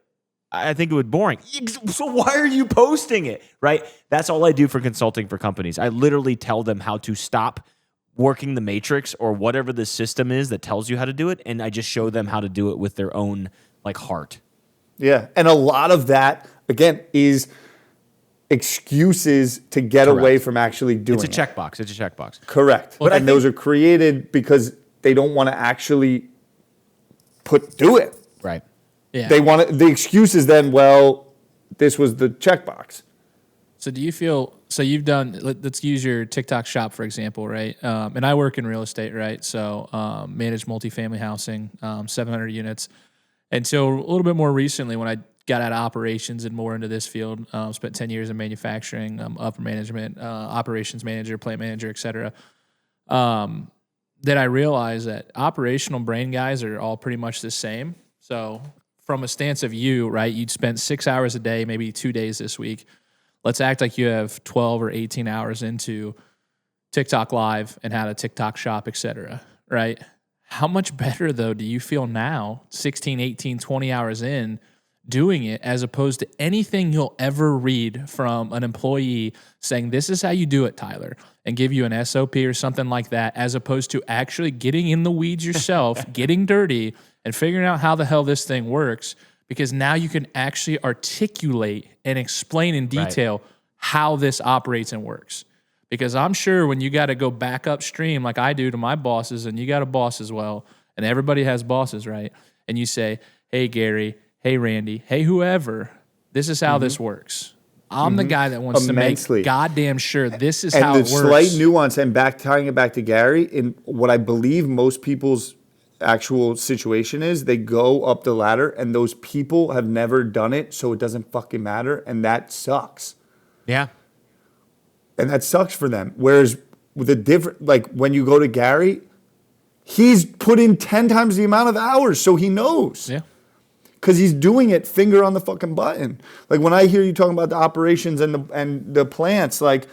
I think it would be boring. So why are you posting it, right? That's all I do for consulting for companies. I literally tell them how to stop working the matrix or whatever the system is that tells you how to do it, and I just show them how to do it with their own like heart. Yeah, and a lot of that, again, is excuses to get away from actually doing it. It's a checkbox. It's a checkbox. Correct. But those are created because they don't want to actually do it. Right. Yeah. They want the excuse is then, well, this was the checkbox. So do you feel, so you've done, let's use your TikTok shop, for example, right? And I work in real estate, right? So manage multifamily housing, 700 units. And so a little bit more recently when I got out of operations and more into this field, spent 10 years in manufacturing, upper management, operations manager, plant manager, et cetera. Then I realized that operational brain guys are all pretty much the same. So from a stance of you, right, you'd spend 6 hours a day, maybe 2 days this week. Let's act like you have 12 or 18 hours into TikTok Live and how to TikTok shop, et cetera, right? How much better, though, do you feel now, 16, 18, 20 hours in, doing it as opposed to anything you'll ever read from an employee saying, this is how you do it, Tyler, and give you an SOP or something like that, as opposed to actually getting in the weeds yourself, getting dirty, and figuring out how the hell this thing works, because now you can actually articulate and explain in detail how this operates and works. Because I'm sure when you got to go back upstream like I do to my bosses, and you got a boss as well, and everybody has bosses, right? And you say, hey, Gary, hey, Randy, hey, whoever, this is how this works. I'm the guy that wants to make goddamn sure this is how it works. And the slight nuance, and tying it back to Gary, in what I believe most people's actual situation is, they go up the ladder and those people have never done it, so it doesn't fucking matter, and that sucks. Yeah. And that sucks for them. Whereas with a different, like when you go to Gary, he's put in 10 times the amount of hours, so he knows. Yeah. Because he's doing it finger on the fucking button. Like when I hear you talking about the operations and the plants, like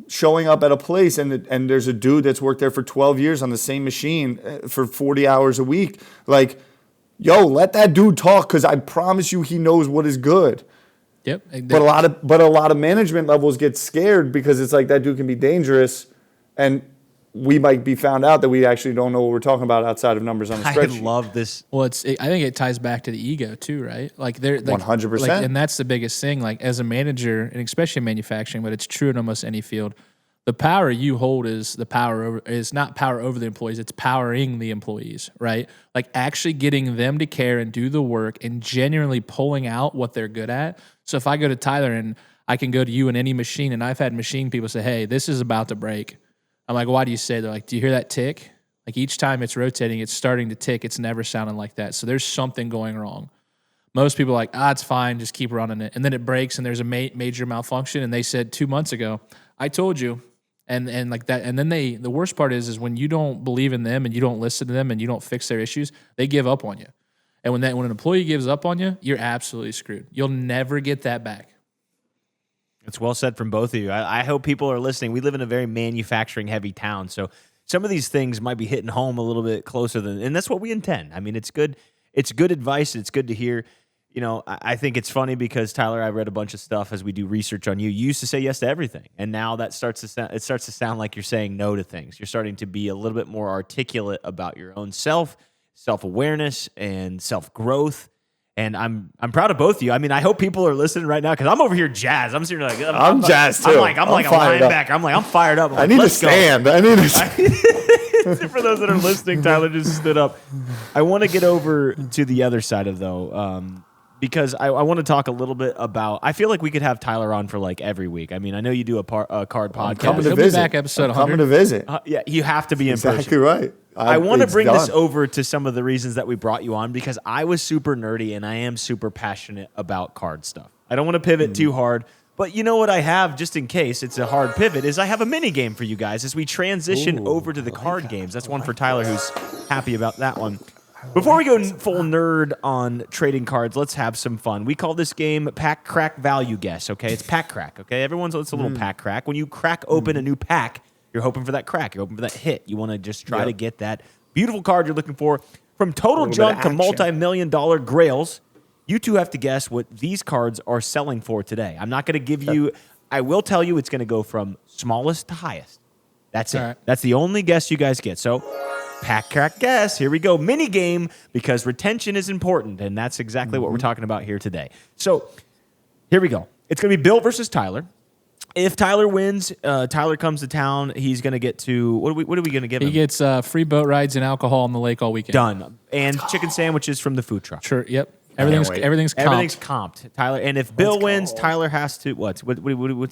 showing up at a place and there's a dude that's worked there for 12 years on the same machine for 40 hours a week. Like, yo, let that dude talk, because I promise you he knows what is good. Yep. But a lot of management levels get scared because it's like that dude can be dangerous, and we might be found out that we actually don't know what we're talking about outside of numbers on the spreadsheet. I love this. Well, I think it ties back to the ego too, right? Like they're 100%. and that's the biggest thing. Like as a manager, and especially in manufacturing, but it's true in almost any field. The power you hold is not power over the employees. It's powering the employees, right? Like actually getting them to care and do the work and genuinely pulling out what they're good at. So if I go to Tyler and I can go to you in any machine, and I've had machine people say, hey, this is about to break. I'm like, why do you say? They're like, do you hear that tick? Like each time it's rotating, it's starting to tick. It's never sounding like that. So there's something going wrong. Most people are like, it's fine. Just keep running it. And then it breaks and there's a major malfunction. And they said 2 months ago, I told you. And like that. And then the worst part is when you don't believe in them and you don't listen to them and you don't fix their issues, they give up on you. And when an employee gives up on you, you're absolutely screwed. You'll never get that back. It's well said from both of you. I hope people are listening. We live in a very manufacturing-heavy town, so some of these things might be hitting home a little bit closer than, and that's what we intend. I mean, it's good. It's good advice. It's good to hear. You know, I think it's funny because Tyler, I read a bunch of stuff as we do research on you. You used to say yes to everything, and now that starts to sound like you're saying no to things. You're starting to be a little bit more articulate about your own self-awareness, and self-growth. And I'm proud of both of you. I mean, I hope people are listening right now because I'm over here jazzed. I'm sitting here like I'm jazzed too. I'm like a linebacker. I'm fired up. I need to stand. I need to. For those that are listening, Tyler just stood up. I want to get over to the other side of because I want to talk a little bit about. I feel like we could have Tyler on for like every week. I mean, I know you do a card podcast. Coming to He'll visit. be back episode 100. Coming to visit. Yeah, you have to be in person. Exactly right. I want to bring this done. over to some of the reasons that we brought you on because I was super nerdy and I am super passionate about card stuff. I don't want to pivot too hard, but you know what I have, just in case it's a hard pivot, is I have a mini game for you guys as we transition over to the card games. That's one for Tyler who's happy about that one. Before we go full nerd on trading cards, let's have some fun. We call this game Pack Crack Value Guess, okay? It's Pack Crack, okay? It's a little pack crack. When you crack open a new pack, you're hoping for that crack. You're hoping for that hit. You want to just try to get that beautiful card you're looking for. From total junk to multi-million-dollar grails, you two have to guess what these cards are selling for today. I'm not going to give you... I will tell you it's going to go from smallest to highest. That's it. Right. That's the only guess you guys get. So, pack, crack, guess. Here we go. Mini game, because retention is important, and that's exactly what we're talking about here today. So, here we go. It's going to be Bill versus Tyler. If Tyler wins, Tyler comes to town. He's going to get to what are we going to give him? He gets free boat rides and alcohol on the lake all weekend. Done. And chicken sandwiches from the food truck. Sure. Yep. Everything's comped. Everything's comped. Tyler, and if Bill wins, Tyler has to what's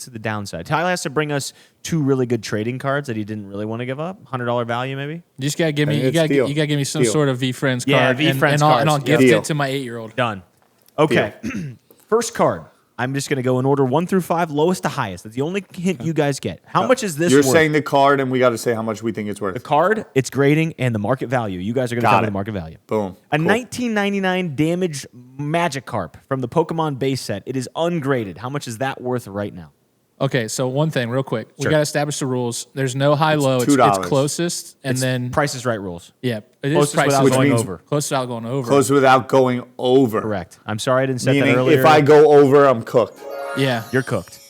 the downside? Tyler has to bring us 2 really good trading cards that he didn't really want to give up. $100 value, maybe. You just gotta give me. You gotta give me some sort of V Friends card. Yeah, V Friends cards. And I'll gift it to my 8-year-old. Done. Okay. First card. I'm just going to go in order 1 through 5, lowest to highest. That's the only hint you guys get. How much is this You're worth? saying the card, and we got to say how much we think it's worth. The card, its grading, and the market value. You guys are going to tell me the market value. Boom. A 1999 damaged Magikarp from the Pokemon base set. It is ungraded. How much is that worth right now? Okay, so one thing, real quick. Sure. We got to establish the rules. There's no high-low. It's closest, and then... Price is Right rules. Yeah, it Closest is price without going over. Closest without going over. Close without going over. Correct. I'm sorry I didn't say that Meaning, earlier. if I go over, I'm cooked. Yeah. You're cooked.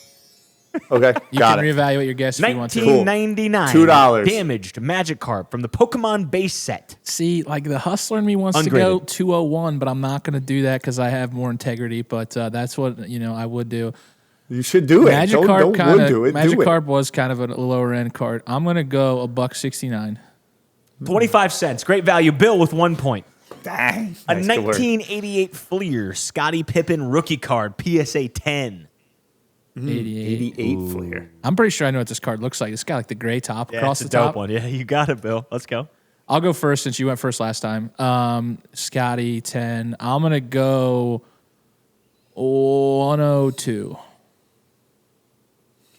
Okay, You got can it. reevaluate your guess if you want to. 1999. $2. Damaged Magikarp from the Pokemon base set. See, like the hustler in me wants to go 201, but I'm not going to do that because I have more integrity. But that's what I would do. You should do it. Don't do it. Magikarp was kind of a lower end card. I'm going to go $1.69. 25 cents. Great value. Bill with 1 point. Dang. A 1988 Fleer Scottie Pippen rookie card, PSA 10. 88 Fleer. I'm pretty sure I know what this card looks like. It's got like the gray top across it's the a top. dope one. Yeah, you got it, Bill. Let's go. I'll go first since you went first last time. Scotty 10. I'm going to go 102.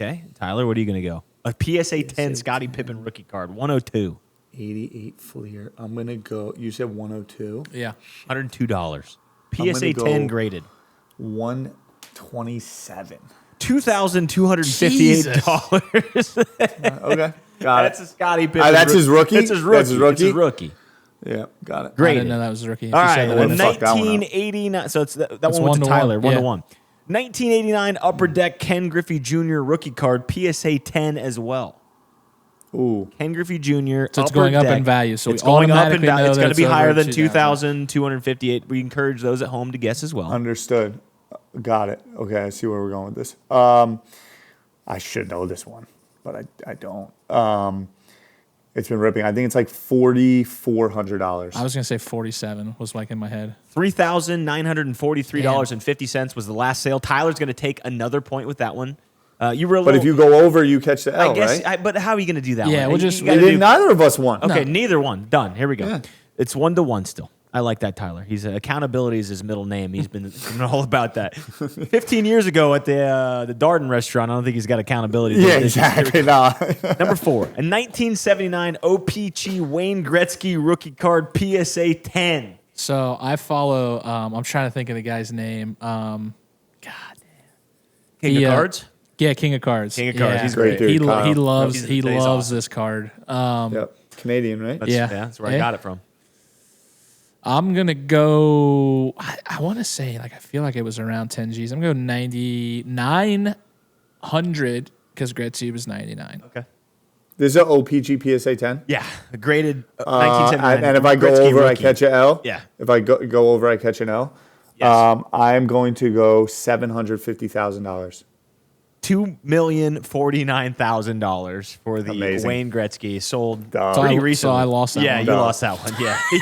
Okay. Tyler, what are you going to go? A PSA 10 Scottie Pippen rookie card, 102. 88 Fleer. I'm going to go. You said 102? Yeah. $102. PSA 10 graded. 127. $2,258. Okay. Got That's it. a Scottie Pippen. That's his rookie? That's his rookie. That's his rookie? It's his rookie. Yeah, got it. I Graded. didn't know that was a rookie. All right. that Well, one. Fuck that one up. 1989. So it's that one went 1 to to Tyler. 1. 1 to Yeah. 1. 1989 Upper Deck Ken Griffey Jr. rookie card, PSA 10 as well. Ooh. Ken Griffey Jr. So it's Upper going up Deck. in value. So it's we going up in automatically value. know It's that going to be it's higher over than 2,000. 2,258. We encourage those at home to guess as well. Understood. Got it. Okay, I see where we're going with this. I should know this one, but I don't. It's been ripping. I think it's like $4,400. I was going to say 47 was like in my head. $3,943.50 was the last sale. Tyler's going to take another point with that one. You were a But little, if you go over, you catch the L, I guess, right? but how are you going to do that Yeah, one? we'll just- You gotta We do- neither of us won. Okay, No. neither one. Done. Here we go. Yeah. It's 1-1 still. I like that, Tyler. He's accountability is his middle name. He's been all about that. 15 years ago at the Darden restaurant, I don't think he's got accountability. Yeah, exactly. Nah. Number 4, a 1979 OPC Wayne Gretzky rookie card, PSA 10. So I follow, I'm trying to think of the guy's name. God damn. King of Cards? Yeah, King of Cards. King of Cards. Yeah. He's great. Dude, He Kyle. loves He's awesome. this card. Yep. Canadian, right? Yeah. That's where I got it from. I'm going to go, I want to say, like, I feel like it was around 10 G's. I'm going to go 9,900 because Gretzky was 99. Okay. This is an OPG PSA 10? Yeah, a graded 1979. And if I go Gretzky over, I rookie. catch an L? Yeah. If I go over, I catch an L? Yes. I'm going to go $750,000. $2,049,000 for the Amazing. Wayne Gretzky sold Dumb. pretty recently. So I lost that yeah, one. you Dumb. lost that one. Yeah, he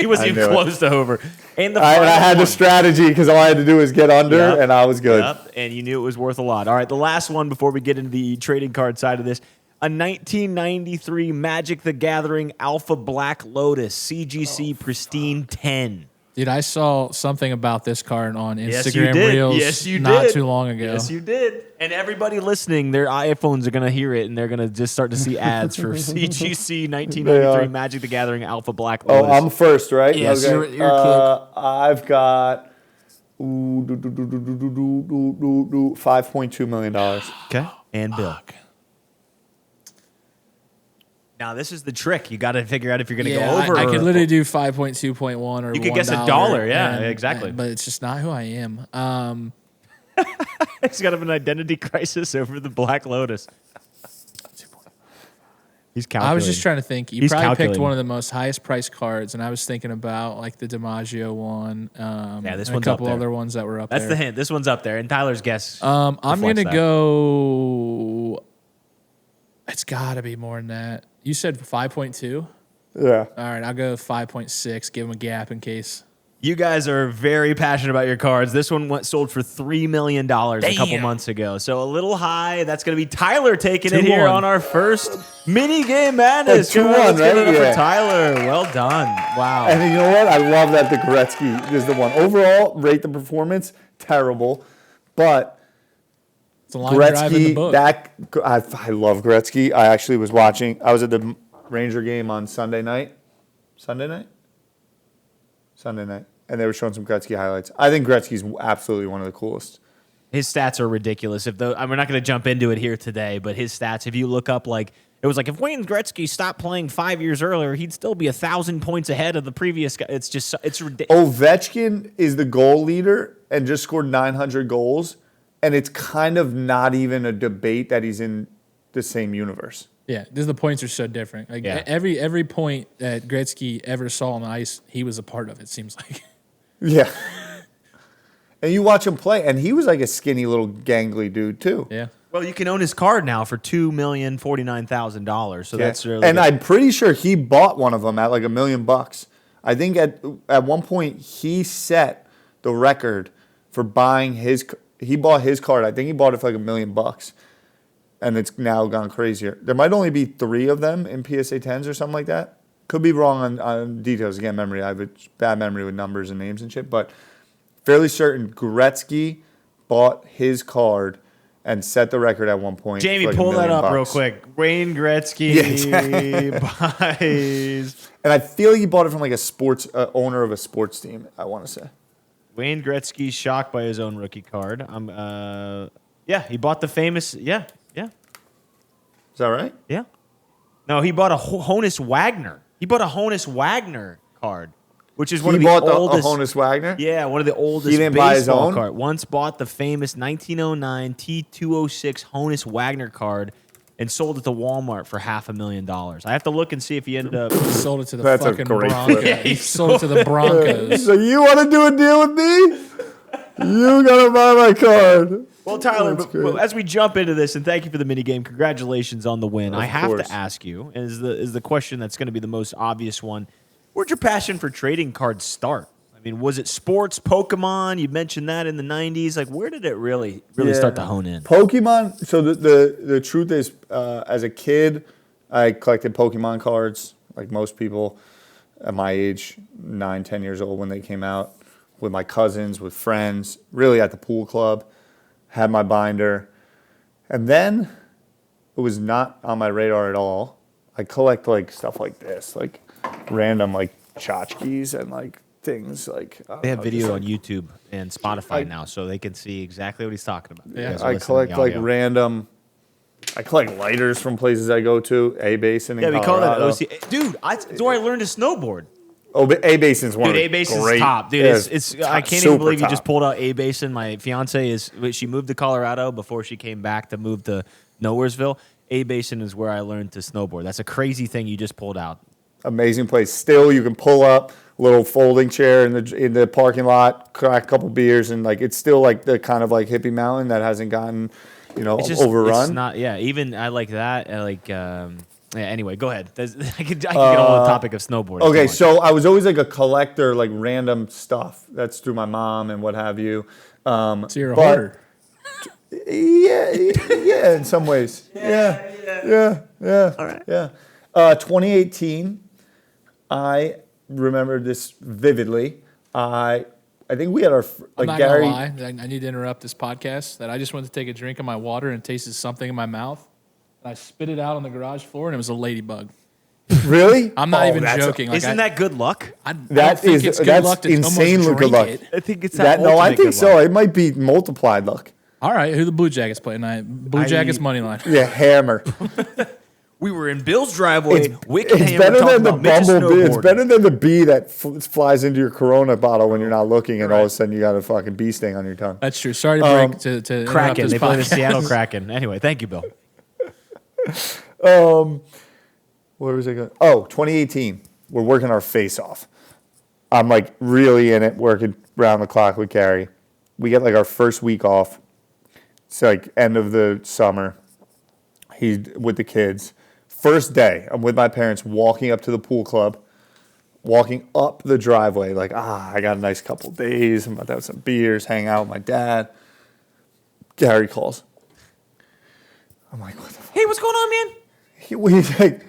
wasn't I even knew it. close to over. And the I final had the one. strategy because all I had to do was get under, Yep. and I was good. Yep, and you knew it was worth a lot. All right, the last one before we get into the trading card side of this. A 1993 Magic the Gathering Alpha Black Lotus CGC Pristine 10. Dude, I saw something about this card on Yes, you Instagram did. Reels Yes, you not did. too long ago. Yes, you did. And everybody listening, their iPhones are going to hear it, and they're going to just start to see ads for CGC 1993 Magic the Gathering Alpha Black Oh, Lotus. I'm first, right? Yes, Okay. you're a I've got $5.2 million. Okay. And Bill. Now, this is the trick. You got to figure out if you're going to go over. I could or- literally do 5.2.1 or You could guess $1. Yeah, exactly. But it's just not who I am. He's got an identity crisis over the Black Lotus. He's calculating. I was just trying to think. You He's probably picked calculating. one of the most highest priced cards, and I was thinking about like the DiMaggio one. this and one's a up couple there. other ones that were up That's there. the hint. This one's up there. And Tyler's guess. I'm reflects gonna that. go. It's got to be more than that. You said 5.2. Yeah. All right, I'll go 5.6. Give him a gap in case. You guys are very passionate about your cards. This one sold for $3 million a couple months ago. So a little high. That's going to be Tyler taking it here 2-1. on our first mini game madness. 2-1, Let's give it up right? for Tyler. Well done. Wow. And you know what? I love that the Gretzky is the one. Overall, rate the performance, terrible. But It's a line drive in the Gretzky, book. I love Gretzky. I actually was watching. I was at the Ranger game on Sunday night. Sunday night, and they were showing some Gretzky highlights. I think Gretzky's absolutely one of the coolest. His stats are ridiculous. We're not going to jump into it here today, but his stats, if you look up, like, it was like if Wayne Gretzky stopped playing 5 years earlier, he'd still be 1,000 points ahead of the previous guy. It's just, it's ridiculous. Ovechkin is the goal leader and just scored 900 goals, and it's kind of not even a debate that he's in the same universe. Yeah, the points are so different. Like Yeah. every point that Gretzky ever saw on the ice, he was a part of. It seems like. Yeah. And you watch him play, and he was like a skinny little gangly dude too. Yeah. Well, you can own his card now for $2,049,000. So that's really and good. I'm pretty sure he bought one of them at like $1 million. I think at one point he set the record for buying his. He bought his card. I think he bought it for like $1 million, and it's now gone crazier. There might only be 3 of them in PSA 10s or something like that. Could be wrong on details. Again, memory. I have a bad memory with numbers and names and shit, but fairly certain Gretzky bought his card and set the record at one point. Jamie, for like pull $1 that million up real bucks. quick. Wayne Gretzky buys. And I feel he bought it from like a sports owner of a sports team, I want to say. Wayne Gretzky shocked by his own rookie card. Yeah, he bought the famous. Yeah. Is that right? Yeah. No, he bought a Honus Wagner. He bought a Honus Wagner card, which is one He of the bought oldest. the Honus Wagner? Yeah, one of the oldest. He didn't buy his baseball own? card. Once bought the famous 1909 T206 Honus Wagner card and sold it to Walmart for $500,000. I have to look and see if he ended up. He sold it to the That's a fucking great Broncos. flip. Yeah, he sold it to the Broncos. So you want to do a deal with me? You gotta buy my card. Well, Tyler, That's but great. as we jump into this, and thank you for the mini game, congratulations on the win. I have course. to ask you, is the question that's going to be the most obvious one. Where'd your passion for trading cards start? I mean, was it sports, Pokemon? You mentioned that in the 90s. Like, where did it really start to hone in? Pokemon. So the truth is, as a kid, I collected Pokemon cards, like most people at my age, 9, 10 years old when they came out, with my cousins, with friends, really at the pool club, had my binder. And then it was not on my radar at all. I collect like stuff like this, like random like tchotchkes and like things like. They have video on just, YouTube and Spotify now, so they can see exactly what he's talking about. Yeah. You guys are I listening to collect the like audio. random. I collect lighters from places I go to. A Basin in Yeah, we call that Colorado. OC. Dude, that's where I learned to snowboard. Oh, but A Basin's one. Dude, of A the Basin's great, top. Dude, yeah, it's top, I can't even super believe you top. just pulled out A Basin. My fiance she moved to Colorado before she came back to move to Nowheresville. A Basin is where I learned to snowboard. That's a crazy thing you just pulled out. Amazing place. Still, you can pull up little folding chair in the parking lot, crack a couple beers, and like it's still like the kind of like hippie mountain that hasn't gotten, overrun. It's not. Yeah, even I like that. Yeah, anyway, go ahead. I could get on the topic of snowboarding. Okay, so I was always like a collector, like random stuff. That's through my mom and what have you. So you're a hoarder. Yeah, in some ways. Yeah. All right. Yeah. 2018, I remember this vividly. I think we had our I'm not Gary. gonna lie. I need to interrupt this podcast. That I just went to take a drink of my water and tasted something in my mouth. I spit it out on the garage floor and it was a ladybug. Really? I'm not even joking. Isn't that good luck? I don't think it's good luck to insane almost good luck. drink it. I think it's No, I think so. It might be multiplied luck. All right, who the Blue Jackets play tonight? Blue Jackets money line. Yeah, hammer. We were in Bill's driveway. It's better than the bumblebee. It's better than the bee that flies into your Corona bottle when you're not looking, and all of a sudden you got a fucking bee sting on your tongue. That's true. Sorry to break to Kraken. They play the podcast. Seattle Kraken. Anyway, thank you, Bill. Where was I going? Oh, 2018. We're working our face off. I'm like really in it, working round the clock with Gary. We get like our first week off. It's like end of the summer. He's with the kids. First day, I'm with my parents walking up to the pool club, walking up the driveway. Like, I got a nice couple days. I'm about to have some beers, hang out with my dad. Gary calls. I'm like, what the fuck? Hey, what's going on, man? He's like,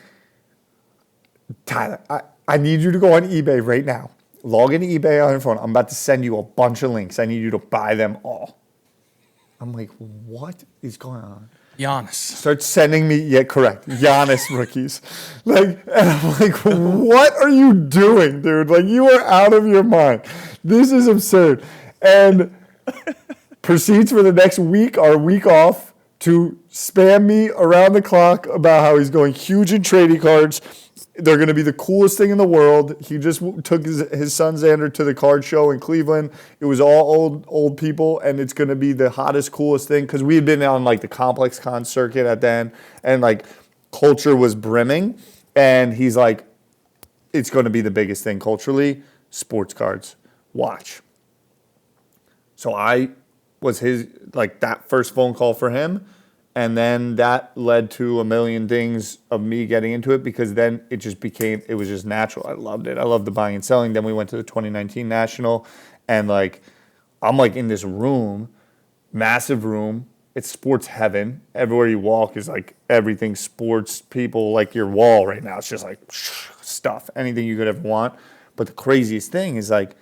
Tyler, I need you to go on eBay right now. Log into eBay on your phone. I'm about to send you a bunch of links. I need you to buy them all. I'm like, what is going on? Giannis. Start sending me, correct, Giannis rookies. Like, and I'm like, what are you doing, dude? Like, you are out of your mind. This is absurd. And proceeds for the next week, our week off, to spam me around the clock about how he's going huge in trading cards. They're going to be the coolest thing in the world. He just took his son Xander to the card show in Cleveland. It was all old people, and it's going to be the hottest, coolest thing because we had been on like the Complex Con circuit at then, and like culture was brimming. And he's like, it's going to be the biggest thing culturally. Sports cards, watch. So I was his like that first phone call for him. And then that led to a million things of me getting into it because then it was just natural. I loved it. I loved the buying and selling. Then we went to the 2019 National and like, I'm like in this room, massive room. It's sports heaven. Everywhere you walk is like everything sports people, like your wall right now. It's just like stuff, anything you could ever want. But the craziest thing is like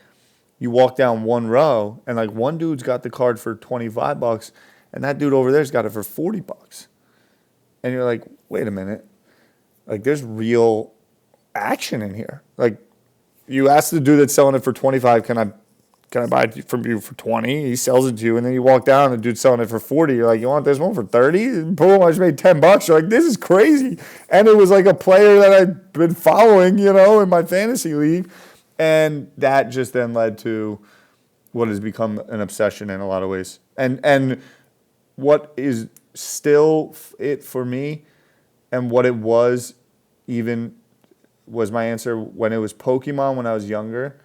you walk down one row and like one dude's got the card for $25. And that dude over there's got it for $40. And you're like, wait a minute. Like, there's real action in here. Like, you ask the dude that's selling it for $25, can I buy it from you for $20? He sells it to you, and then you walk down, and the dude's selling it for $40. You're like, you want this one for $30? Boom, I just made $10. You're like, this is crazy. And it was like a player that I've been following, in my fantasy league. And that just then led to what has become an obsession in a lot of ways. And what is still it for me and what it was even was my answer when it was Pokémon when I was younger.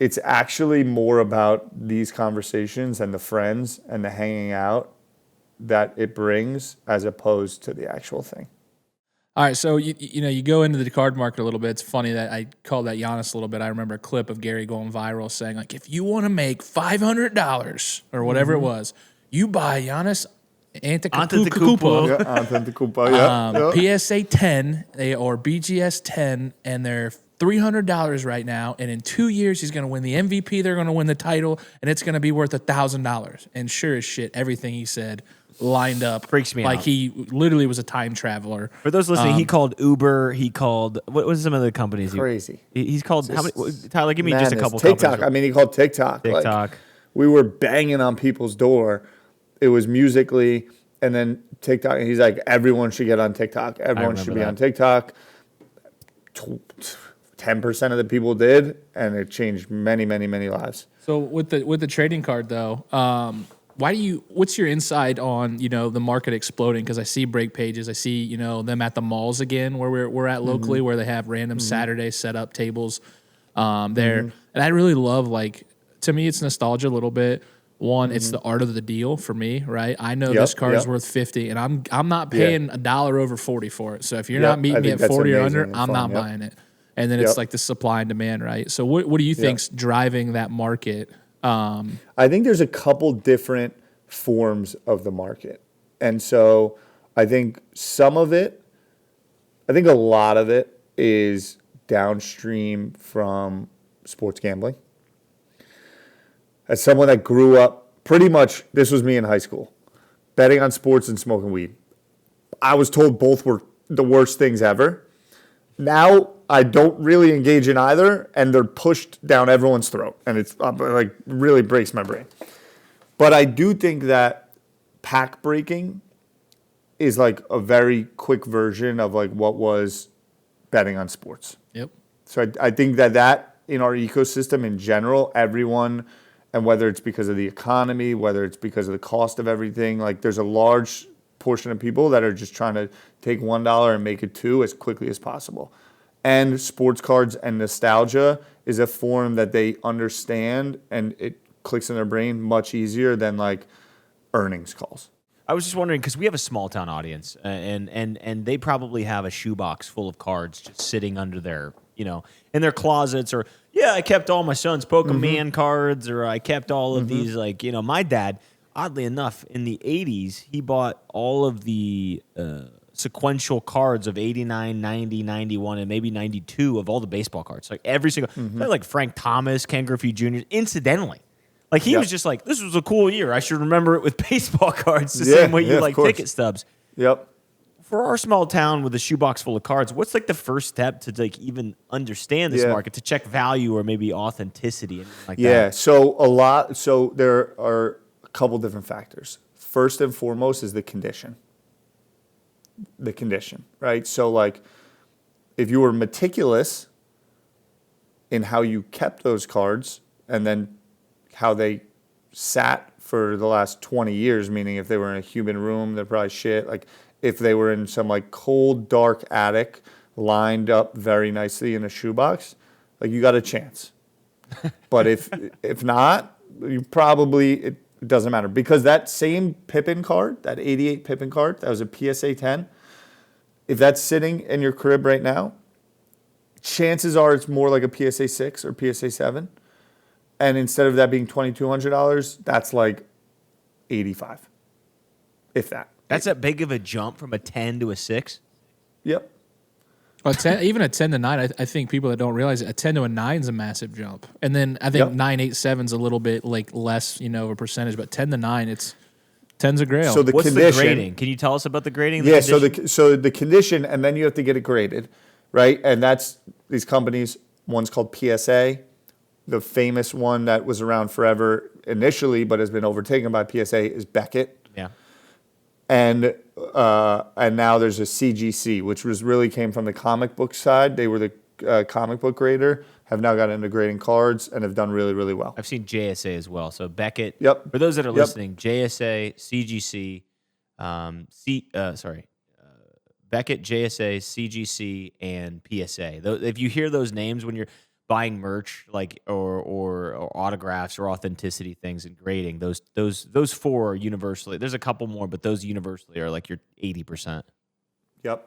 It's actually more about these conversations and the friends and the hanging out that it brings as opposed to the actual thing. All right, so you go into the card market a little bit. It's funny that I called that Giannis a little bit. I remember a clip of Gary going viral saying, like, if you want to make $500 or whatever it was, you buy Giannis Antetokounmpo, PSA 10 or BGS 10, and they're $300 right now. And in 2 years, he's going to win the MVP. They're going to win the title, and it's going to be worth $1,000. And sure as shit, everything he said lined up. Freaks me out. Like he literally was a time traveler. For those listening, he called Uber. He called what was some of the companies? Crazy. He's called how many? Tyler, give me just a couple. TikTok. companies. I mean, he called TikTok. TikTok. Like, we were banging on people's door. It was Musically, and then TikTok. And he's like, everyone should get on TikTok. Everyone should be on TikTok. 10% of the people did, and it changed many, many, many lives. So with the trading card though, what's your insight on the market exploding? Because I see break pages, I see them at the malls again where we're at locally, where they have random Saturday set up tables. there. And I really love, like, to me, it's nostalgia a little bit. One, it's the art of the deal for me, right? I know this car is worth 50, and I'm not paying $1 over 40 for it. So if you're not meeting me at 40 or under, I'm not buying it. And then it's like the supply and demand, right? So what do you think's driving that market? I think there's a couple different forms of the market. And so I think some of it, I think a lot of it is downstream from sports gambling. As someone that grew up, pretty much, this was me in high school, betting on sports and smoking weed. I was told both were the worst things ever. Now I don't really engage in either, and they're pushed down everyone's throat, and it's like really breaks my brain. But I do think that pack breaking is like a very quick version of like what was betting on sports. Yep. So I think that in our ecosystem in general, everyone, and whether it's because of the economy, whether it's because of the cost of everything, like there's a large portion of people that are just trying to take $1 and make it $2 as quickly as possible. And sports cards and nostalgia is a form that they understand, and it clicks in their brain much easier than like earnings calls. I was just wondering, because we have a small town audience, and they probably have a shoebox full of cards just sitting under their, in their closets, or I kept all my son's Pokémon cards, or I kept all of these, like, my dad, oddly enough, in the 80s, he bought all of the sequential cards of 89, 90, 91, and maybe 92 of all the baseball cards. Like every single, like Frank Thomas, Ken Griffey Jr., incidentally. Like he was just like, this was a cool year. I should remember it with baseball cards the same way you like ticket stubs. Yep. For our small town with a shoebox full of cards, what's like the first step to like even understand this market, to check value or maybe authenticity and like that? Yeah. So there are a couple different factors. First and foremost is the condition. Right? So like if you were meticulous in how you kept those cards and then how they sat for the last 20 years, meaning if they were in a humid room, they're probably shit. Like if they were in some like cold, dark attic lined up very nicely in a shoebox, like you got a chance. But if not, you probably, it doesn't matter. Because that same Pippen card, that 88 Pippen card, that was a PSA 10, if that's sitting in your crib right now, chances are it's more like a PSA 6 or PSA 7. And instead of that being $2,200, that's like $85, if that. That's that big of a jump from a 10 to a 6? Yep. Well, even a 10 to 9, I think people that don't realize it, a 10 to a 9 is a massive jump. And then I think 9, 8, 7 is a little bit like less, of a percentage, but 10 to 9, it's 10's a grail. So what's the grading? Can you tell us about the grading? Yeah, so the condition, and then you have to get it graded, right? And that's these companies, one's called PSA. The famous one that was around forever initially, but has been overtaken by PSA, is Beckett. Yeah. And now there's a CGC, which really came from the comic book side. They were the comic book grader, have now got into grading cards, and have done really, really well. I've seen JSA as well. So Beckett. Yep. For those that are listening, JSA, CGC, Beckett, JSA, CGC, and PSA. If you hear those names when you're buying merch, like or autographs or authenticity things and grading, those four are universally. There's a couple more, but those universally are like your 80%. Yep.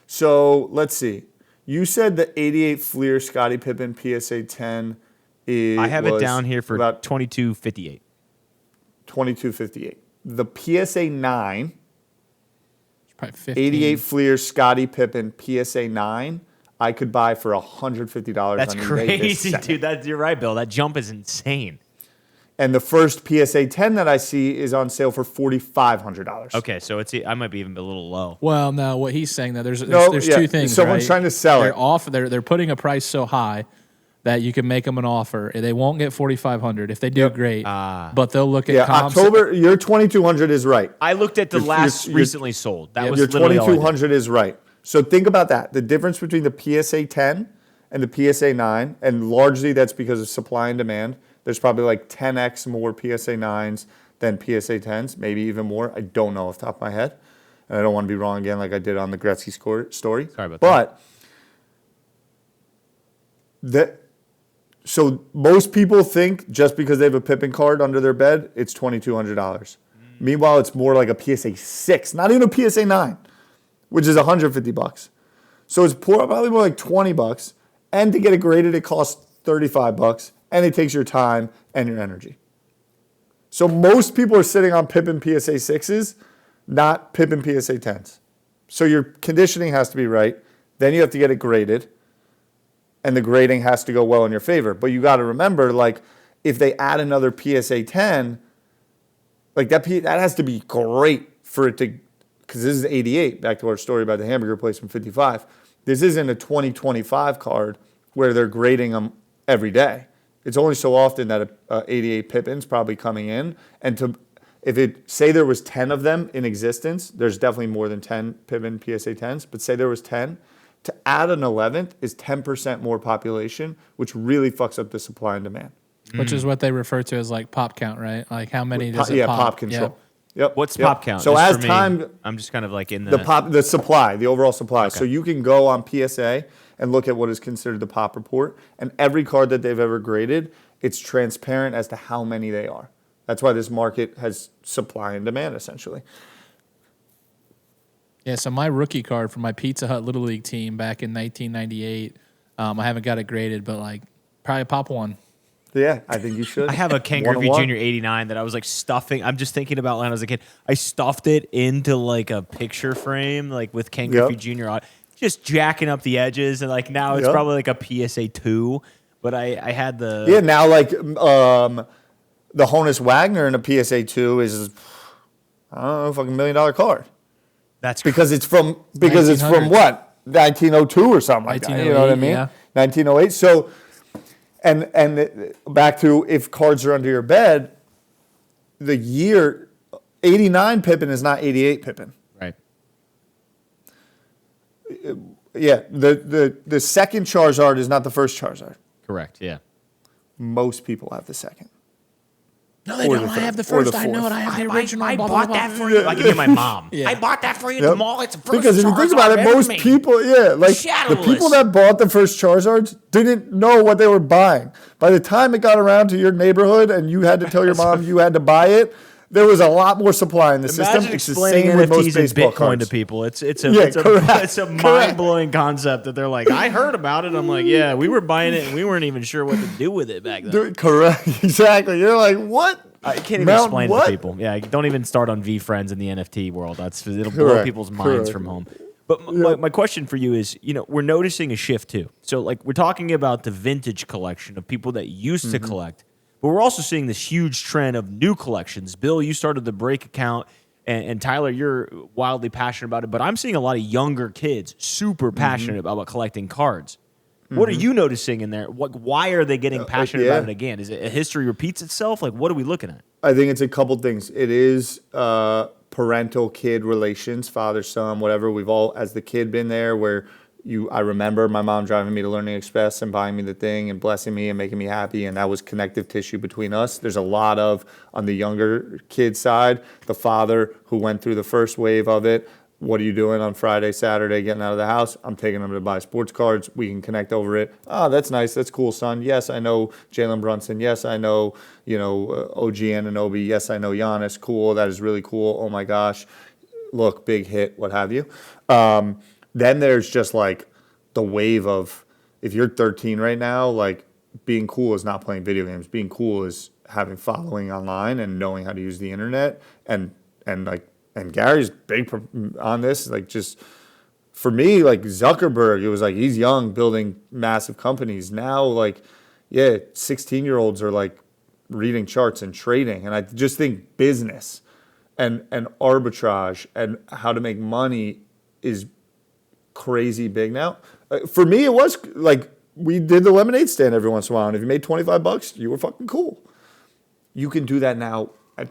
So let's see. You said the 88 Fleer Scottie Pippen PSA 10 is. I have it down here for about $22.58. $22.58. The PSA 9. It's probably 15. 88 Fleer Scottie Pippen PSA 9. I could buy for $150. That's crazy, dude. You're right, Bill. That jump is insane. And the first PSA 10 that I see is on sale for $4,500. Okay, so I might be even a little low. Well, no, what he's saying, though, there's two things. Someone's trying to sell it. They're putting a price so high that you can make them an offer. They won't get $4,500. If they do, great. But they'll look at comps. October. Your $2,200 is right. I looked at the last recently sold. That was your literally $2,200 is right. So think about that. The difference between the PSA 10 and the PSA 9, and largely that's because of supply and demand. There's probably like 10x more PSA 9s than PSA 10s, maybe even more. I don't know off the top of my head. And I don't want to be wrong again like I did on the Gretzky story. Sorry about that. But So most people think just because they have a Pippin card under their bed, it's $2,200. Meanwhile, it's more like a PSA 6, not even a PSA 9, which is $150. So it's probably more like $20. And to get it graded, it costs $35. And it takes your time and your energy. So most people are sitting on Pippin PSA 6s, not Pippin PSA 10s. So your conditioning has to be right. Then you have to get it graded. And the grading has to go well in your favor. But you got to remember, like, if they add another PSA 10, like that has to be great for it to, because this is 88, back to our story about the hamburger place from 55. This isn't a 2025 card where they're grading them every day. It's only so often that a 88 Pippin's probably coming in. And say there was 10 of them in existence, there's definitely more than 10 Pippin PSA 10s, but say there was 10, to add an 11th is 10% more population, which really fucks up the supply and demand. Which is what they refer to as like pop count, right? Like how many does it pop? Pop control. Yep. What's pop count? So Just as for me, time, I'm just kind of like in the supply, the overall supply. Okay. So you can go on PSA and look at what is considered the pop report, and every card that they've ever graded, it's transparent as to how many they are. That's why this market has supply and demand, essentially. Yeah, so my rookie card for my Pizza Hut Little League team back in 1998, I haven't got it graded, but like probably pop one. Yeah, I think you should. I have a Ken Griffey Jr. 89 that I was like stuffing. I'm just thinking about when I was a kid. I stuffed it into like a picture frame, like with Ken Griffey Jr. on, just jacking up the edges, and like now it's probably like a PSA 2. But I had the now like the Honus Wagner in a PSA 2 is I don't know, fucking $1 million card. That's because it's from what 1902 or something like that. You know what I mean? Yeah. 1908. So. And back to if cards are under your bed, the year 89 Pippin is not 88 Pippin. Right. Yeah. The second Charizard is not the first Charizard. Correct. Yeah. Most people have the second. No, they don't. I have the first. I know it. I have the original. I bought that for you. I give you my mom. I bought that for you at the mall. It's the first because if you think about it, most people, the people that bought the first Charizards didn't know what they were buying. By the time it got around to your neighborhood and you had to tell your mom you had to buy it, there was a lot more supply in the system. It's explaining NFTs and Bitcoin cards to people. It's a mind-blowing concept that they're like, I heard about it. I'm like, yeah, we were buying it and we weren't even sure what to do with it back then. Correct. Exactly. You're like, what? I can't even explain it to people. Yeah, don't even start on VFriends in the NFT world. It'll blow people's minds from home. But my question for you is, we're noticing a shift too. So like we're talking about the vintage collection of people that used to collect. But we're also seeing this huge trend of new collections. Bill, you started the Break account, and Tyler, you're wildly passionate about it. But I'm seeing a lot of younger kids super passionate about collecting cards. What are you noticing in there? Why are they getting passionate about it again? Is it history repeats itself? Like, what are we looking at? I think it's a couple things. It is parental-kid relations, father-son, whatever. We've all, as the kid, been there where I remember my mom driving me to Learning Express and buying me the thing and blessing me and making me happy, and that was connective tissue between us. There's a lot of, on the younger kid side, the father who went through the first wave of it. What are you doing on Friday, Saturday, getting out of the house? I'm taking them to buy sports cards. We can connect over it. Oh, that's nice. That's cool, son. Yes, I know Jalen Brunson. Yes, I know, OG Anunoby. Yes, I know Giannis. Cool. That is really cool. Oh, my gosh. Look, big hit, what have you. Then there's just like the wave of, if you're 13 right now, like being cool is not playing video games. Being cool is having following online and knowing how to use the internet. And Gary's big on this. Like just for me, like Zuckerberg, it was like he's young building massive companies. Now, 16-year-olds are like reading charts and trading. And I just think business and arbitrage and how to make money is crazy big now. For me, it was like we did the lemonade stand every once in a while, and if you made $25, you were fucking cool. You can do that now at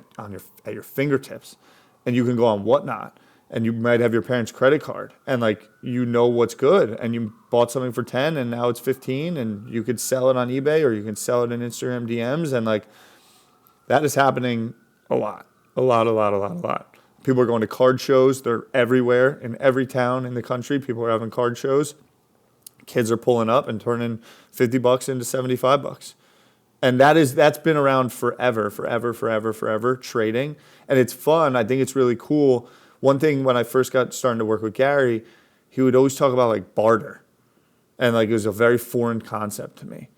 your fingertips, and you can go on Whatnot, and you might have your parents' credit card, and what's good, and you bought something for 10, and now it's 15, and you could sell it on eBay or you can sell it in Instagram DMs, and that is happening a lot. People are going to card shows. They're everywhere in every town in the country. People are having card shows. Kids are pulling up and turning $50 into $75. And that's been around forever, trading. And it's fun. I think it's really cool. One thing when I first got starting to work with Gary, he would always talk about like barter. And like it was a very foreign concept to me.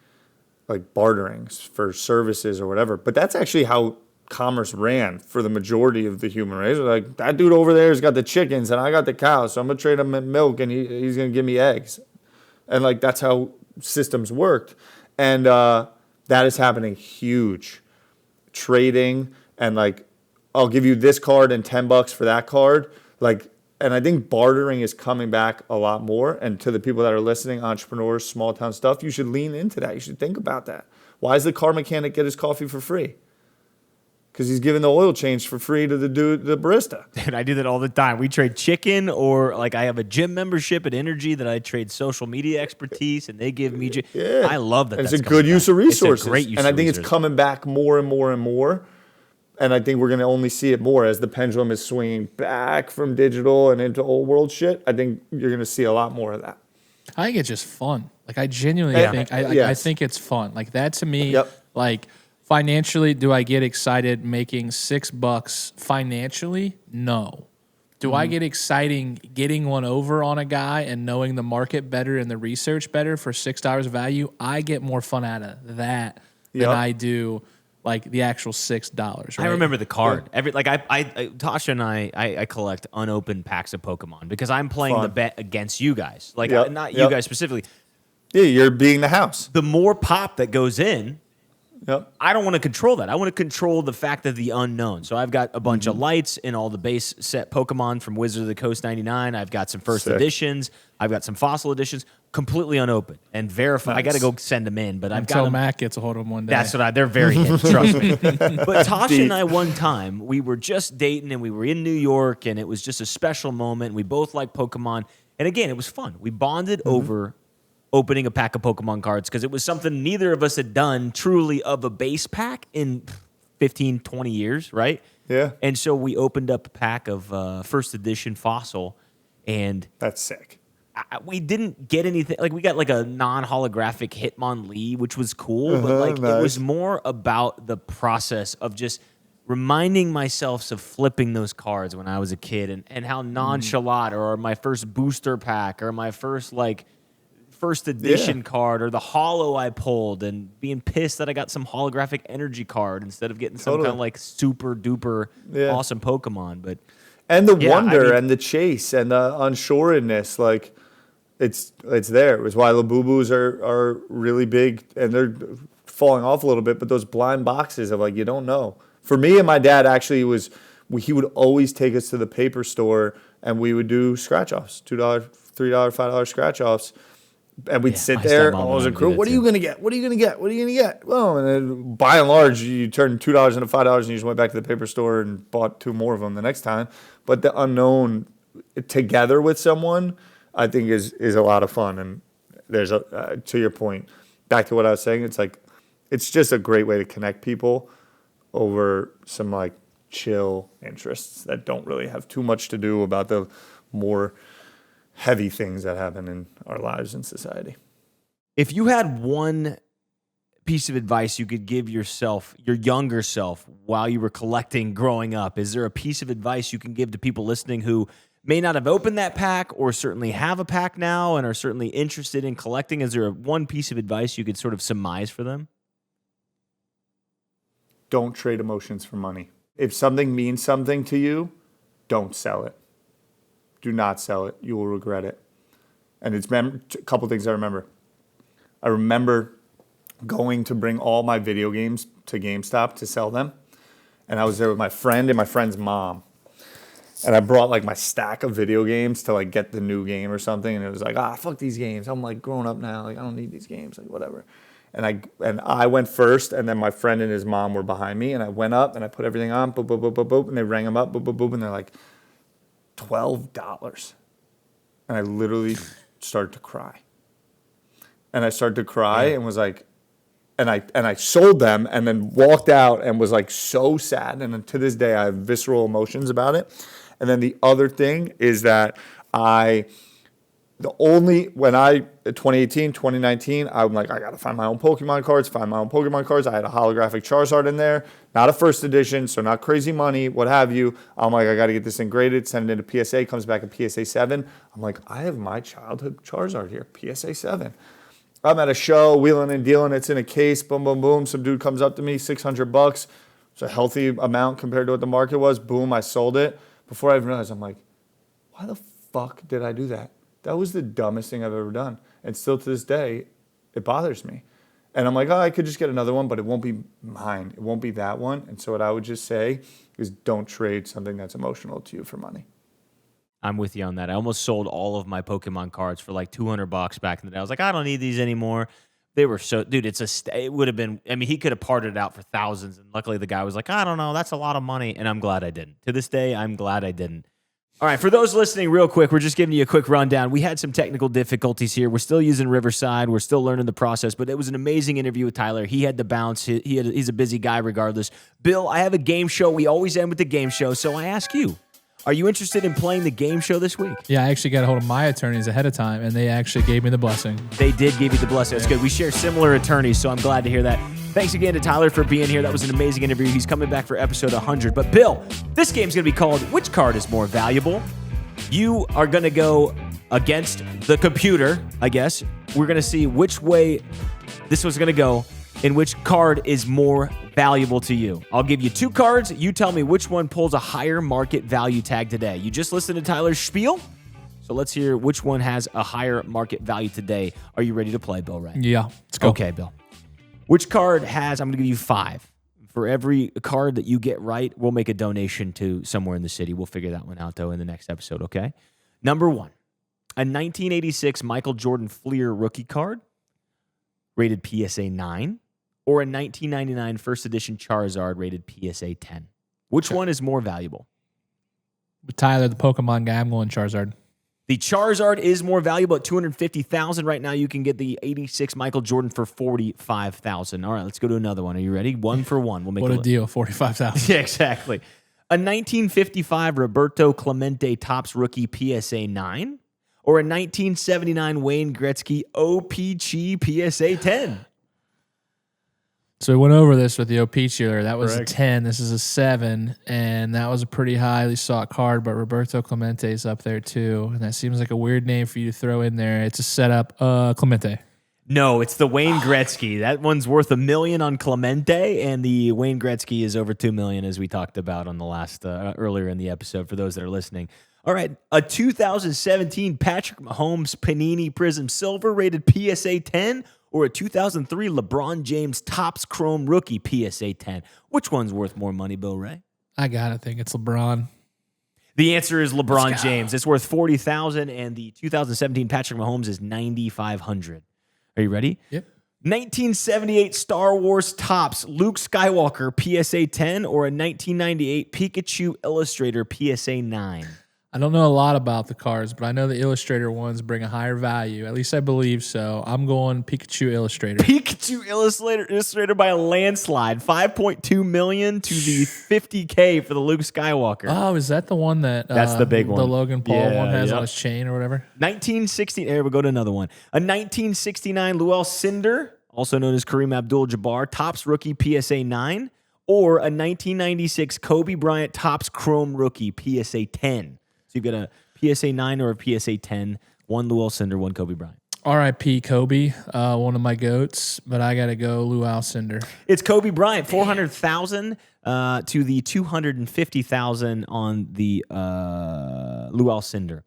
Like bartering for services or whatever. But that's actually how commerce ran for the majority of the human race. Like, that dude over there has got the chickens and I got the cows, so I'm going to trade him milk and he's going to give me eggs. And like that's how systems worked. And that is happening huge. Trading and like, I'll give you this card and $10 for that card. Like, and I think bartering is coming back a lot more. And to the people that are listening, entrepreneurs, small town stuff, you should lean into that. You should think about that. Why does the car mechanic get his coffee for free? Because he's giving the oil change for free to the dude, the barista. Dude, I do that all the time. We trade chicken, or like I have a gym membership at Energy that I trade social media expertise, and they give me. Yeah. I love that. And it's a good use of resources. It's a great use and I think of it's coming back more and more and more. And I think we're going to only see it more as the pendulum is swinging back from digital and into old world shit. I think you're going to see a lot more of that. I think it's just fun. Like I genuinely think I think it's fun. Like that to me, like financially, do I get excited making $6 financially? No. Do I get exciting getting one over on a guy and knowing the market better and the research better for $6 value? I get more fun out of that than I do like the actual $6. Right? I remember the card. Every like I Tasha and I collect unopened packs of Pokemon because I'm playing the bet against you guys. Like not you guys specifically. Yeah, you're being the house. The more pop that goes in, I don't want to control that. I want to control the fact of the unknown. So I've got a bunch of lights in all the base set Pokemon from Wizard of the Coast 99. I've got some first editions. I've got some fossil editions, completely unopened and verified. Nice. I got to go send them in, but I've got them. Until Matt gets a hold of them one day. That's what they're very hidden, trust me. But Tasha and I, one time, we were just dating and we were in New York and it was just a special moment. We both like Pokemon. And again, it was fun. We bonded over opening a pack of Pokemon cards because it was something neither of us had done truly of a base pack in 15, 20 years, right? Yeah. And so we opened up a pack of first edition Fossil, and that's sick. We didn't get anything. Like we got like a non-holographic Hitmonlee, which was cool, but like it was more about the process of just reminding myself of flipping those cards when I was a kid and how nonchalant or my first booster pack or my first first edition card or the holo I pulled and being pissed that I got some holographic energy card instead of getting some kind of like super duper awesome Pokemon. But and the wonder and the chase and the unsureness, like it's there. It was why Labubus are really big and they're falling off a little bit, but those blind boxes of like you don't know. For me and my dad actually he would always take us to the paper store and we would do scratch offs, $2, $3, $5 scratch offs. And we'd sit there, all as a crew. What are you going to get? What are you going to get? What are you going to get? Well, and then by and large, you turn $2 into $5 and you just went back to the paper store and bought 2 more of them the next time. But the unknown together with someone, I think is a lot of fun. And there's to your point, back to what I was saying, it's like, it's just a great way to connect people over some like chill interests that don't really have too much to do about the more heavy things that happen in our lives and society. If you had one piece of advice you could give yourself, your younger self, while you were collecting growing up, is there a piece of advice you can give to people listening who may not have opened that pack or certainly have a pack now and are certainly interested in collecting? Is there one piece of advice you could sort of surmise for them? Don't trade emotions for money. If something means something to you, don't sell it. Do not sell it. You will regret it. And it's a couple things I remember. I remember going to bring all my video games to GameStop to sell them. And I was there with my friend and my friend's mom. And I brought like my stack of video games to like get the new game or something. And it was like, fuck these games. I'm like grown up now. Like I don't need these games. Like whatever. And I went first, and then my friend and his mom were behind me. And I went up and I put everything on, boop, boop, boop, boop, boop, and they rang them up, boop, boop, boop, and they're like, $12. And I literally started to cry. And I started to cry and was like, and I sold them and then walked out and was like so sad. And then to this day, I have visceral emotions about it. And then the other thing is that I when 2018, 2019, I'm like, I got to find my own Pokemon cards. I had a holographic Charizard in there, not a first edition, so not crazy money, what have you. I'm like, I got to get this thing graded, send it into PSA, comes back a PSA 7. I'm like, I have my childhood Charizard here, PSA 7. I'm at a show, wheeling and dealing, it's in a case, boom, boom, boom. Some dude comes up to me, $600. It's a healthy amount compared to what the market was. Boom, I sold it. Before I even realized, I'm like, why the fuck did I do that? That was the dumbest thing I've ever done. And still to this day, it bothers me. And I'm like, I could just get another one, but it won't be mine. It won't be that one. And so what I would just say is don't trade something that's emotional to you for money. I'm with you on that. I almost sold all of my Pokemon cards for like $200 back in the day. I was like, I don't need these anymore. They were so, dude, it would have been, I mean, he could have parted it out for thousands. And luckily the guy was like, I don't know, that's a lot of money. And I'm glad I didn't. To this day, I'm glad I didn't. All right, for those listening real quick, we're just giving you a quick rundown. We had some technical difficulties here. We're still using Riverside. We're still learning the process, but it was an amazing interview with Tyler. He had to bounce. He's a busy guy regardless. Bill, I have a game show. We always end with the game show, so I ask you, are you interested in playing the game show this week? Yeah, I actually got a hold of my attorneys ahead of time, and they actually gave me the blessing. They did give you the blessing. That's good. We share similar attorneys, so I'm glad to hear that. Thanks again to Tyler for being here. That was an amazing interview. He's coming back for episode 100. But Bill, this game's going to be called Which Card is More Valuable? You are going to go against the computer, I guess. We're going to see which way this was going to go and which card is more valuable to you. I'll give you 2 cards. You tell me which one pulls a higher market value tag today. You just listened to Tyler's spiel, so let's hear which one has a higher market value today. Are you ready to play, Bill Ray? Yeah, let's go. Okay, Bill. Which card has, I'm going to give you 5. For every card that you get right, we'll make a donation to somewhere in the city. We'll figure that one out, though, in the next episode, okay? Number 1, a 1986 Michael Jordan Fleer rookie card, rated PSA 9, or a 1999 first edition Charizard, rated PSA 10. Which one is more valuable? With Tyler, the Pokemon guy, I'm going Charizard. The Charizard is more valuable at $250,000. Right now, you can get the 86 Michael Jordan for $45,000. All right, let's go to another one. Are you ready? 1 for 1. We'll make what a deal, $45,000. Yeah, exactly. A 1955 Roberto Clemente Topps rookie PSA 9, or a 1979 Wayne Gretzky OPC PSA 10. So we went over this with the OPC earlier. That was Correct. a 10. This is a 7, and that was a pretty highly sought card, but Roberto Clemente is up there too, and that seems like a weird name for you to throw in there. It's a setup. Clemente. No, it's the Wayne Gretzky. That one's worth $1 million on Clemente, and the Wayne Gretzky is over $2 million, as we talked about on the last earlier in the episode. For those that are listening, all right, a 2017 Patrick Mahomes Panini Prism Silver rated PSA 10, or a 2003 LeBron James Topps Chrome rookie PSA 10. Which one's worth more money, Bill Ray? I gotta think it's LeBron. The answer is LeBron James. It's worth $40,000, and the 2017 Patrick Mahomes is $9,500. Are you ready? Yep. 1978 Star Wars Topps Luke Skywalker PSA 10, or a 1998 Pikachu Illustrator PSA 9. I don't know a lot about the cards, but I know the Illustrator ones bring a higher value. At least I believe so. I'm going Pikachu Illustrator. Pikachu Illustrator by a landslide. $5.2 million to the $50K for the Luke Skywalker. Oh, is that the one that... That's the big one. The Logan Paul one has on his chain or whatever? 1960... Here, we'll go to another one. A 1969 Luol Cinder, also known as Kareem Abdul-Jabbar, Topps rookie PSA 9, or a 1996 Kobe Bryant Topps Chrome rookie PSA 10. So you've got a PSA 9 or a PSA 10, one Luol Cinder, one Kobe Bryant. R.I.P. Kobe, one of my goats, but I got to go Luol Cinder. It's Kobe Bryant, $400,000 to the $250,000 on the Luol Cinder.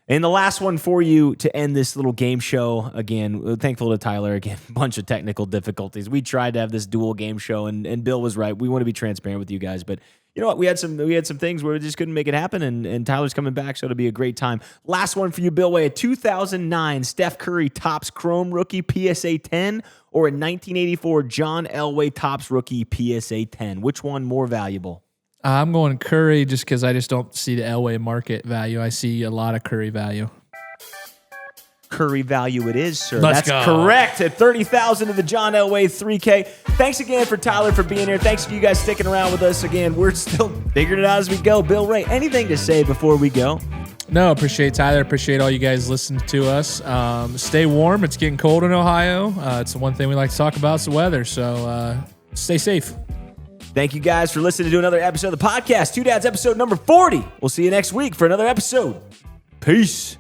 And the last one for you to end this little game show, again, thankful to Tyler, again, a bunch of technical difficulties. We tried to have this dual game show, and Bill was right. We want to be transparent with you guys, but you know what? We had some things where we just couldn't make it happen, and Tyler's coming back, so it'll be a great time. Last one for you, Bill Way, a 2009 Steph Curry Topps Chrome rookie PSA 10, or a 1984 John Elway Topps rookie PSA 10. Which one more valuable? I'm going Curry just because I just don't see the Elway market value. I see a lot of Curry value. Curry value it is, sir. Let's That's go. correct. At $30,000 to the John Elway 3K. Thanks again for Tyler for being here. Thanks for you guys sticking around with us again. We're still figuring it out as we go. Bill Ray, anything to say before we go? No, appreciate Tyler. Appreciate all you guys listening to us. Stay warm. It's getting cold in Ohio. It's the one thing we like to talk about is the weather. So stay safe. Thank you guys for listening to another episode of the podcast. Two Dads, episode number 40. We'll see you next week for another episode. Peace.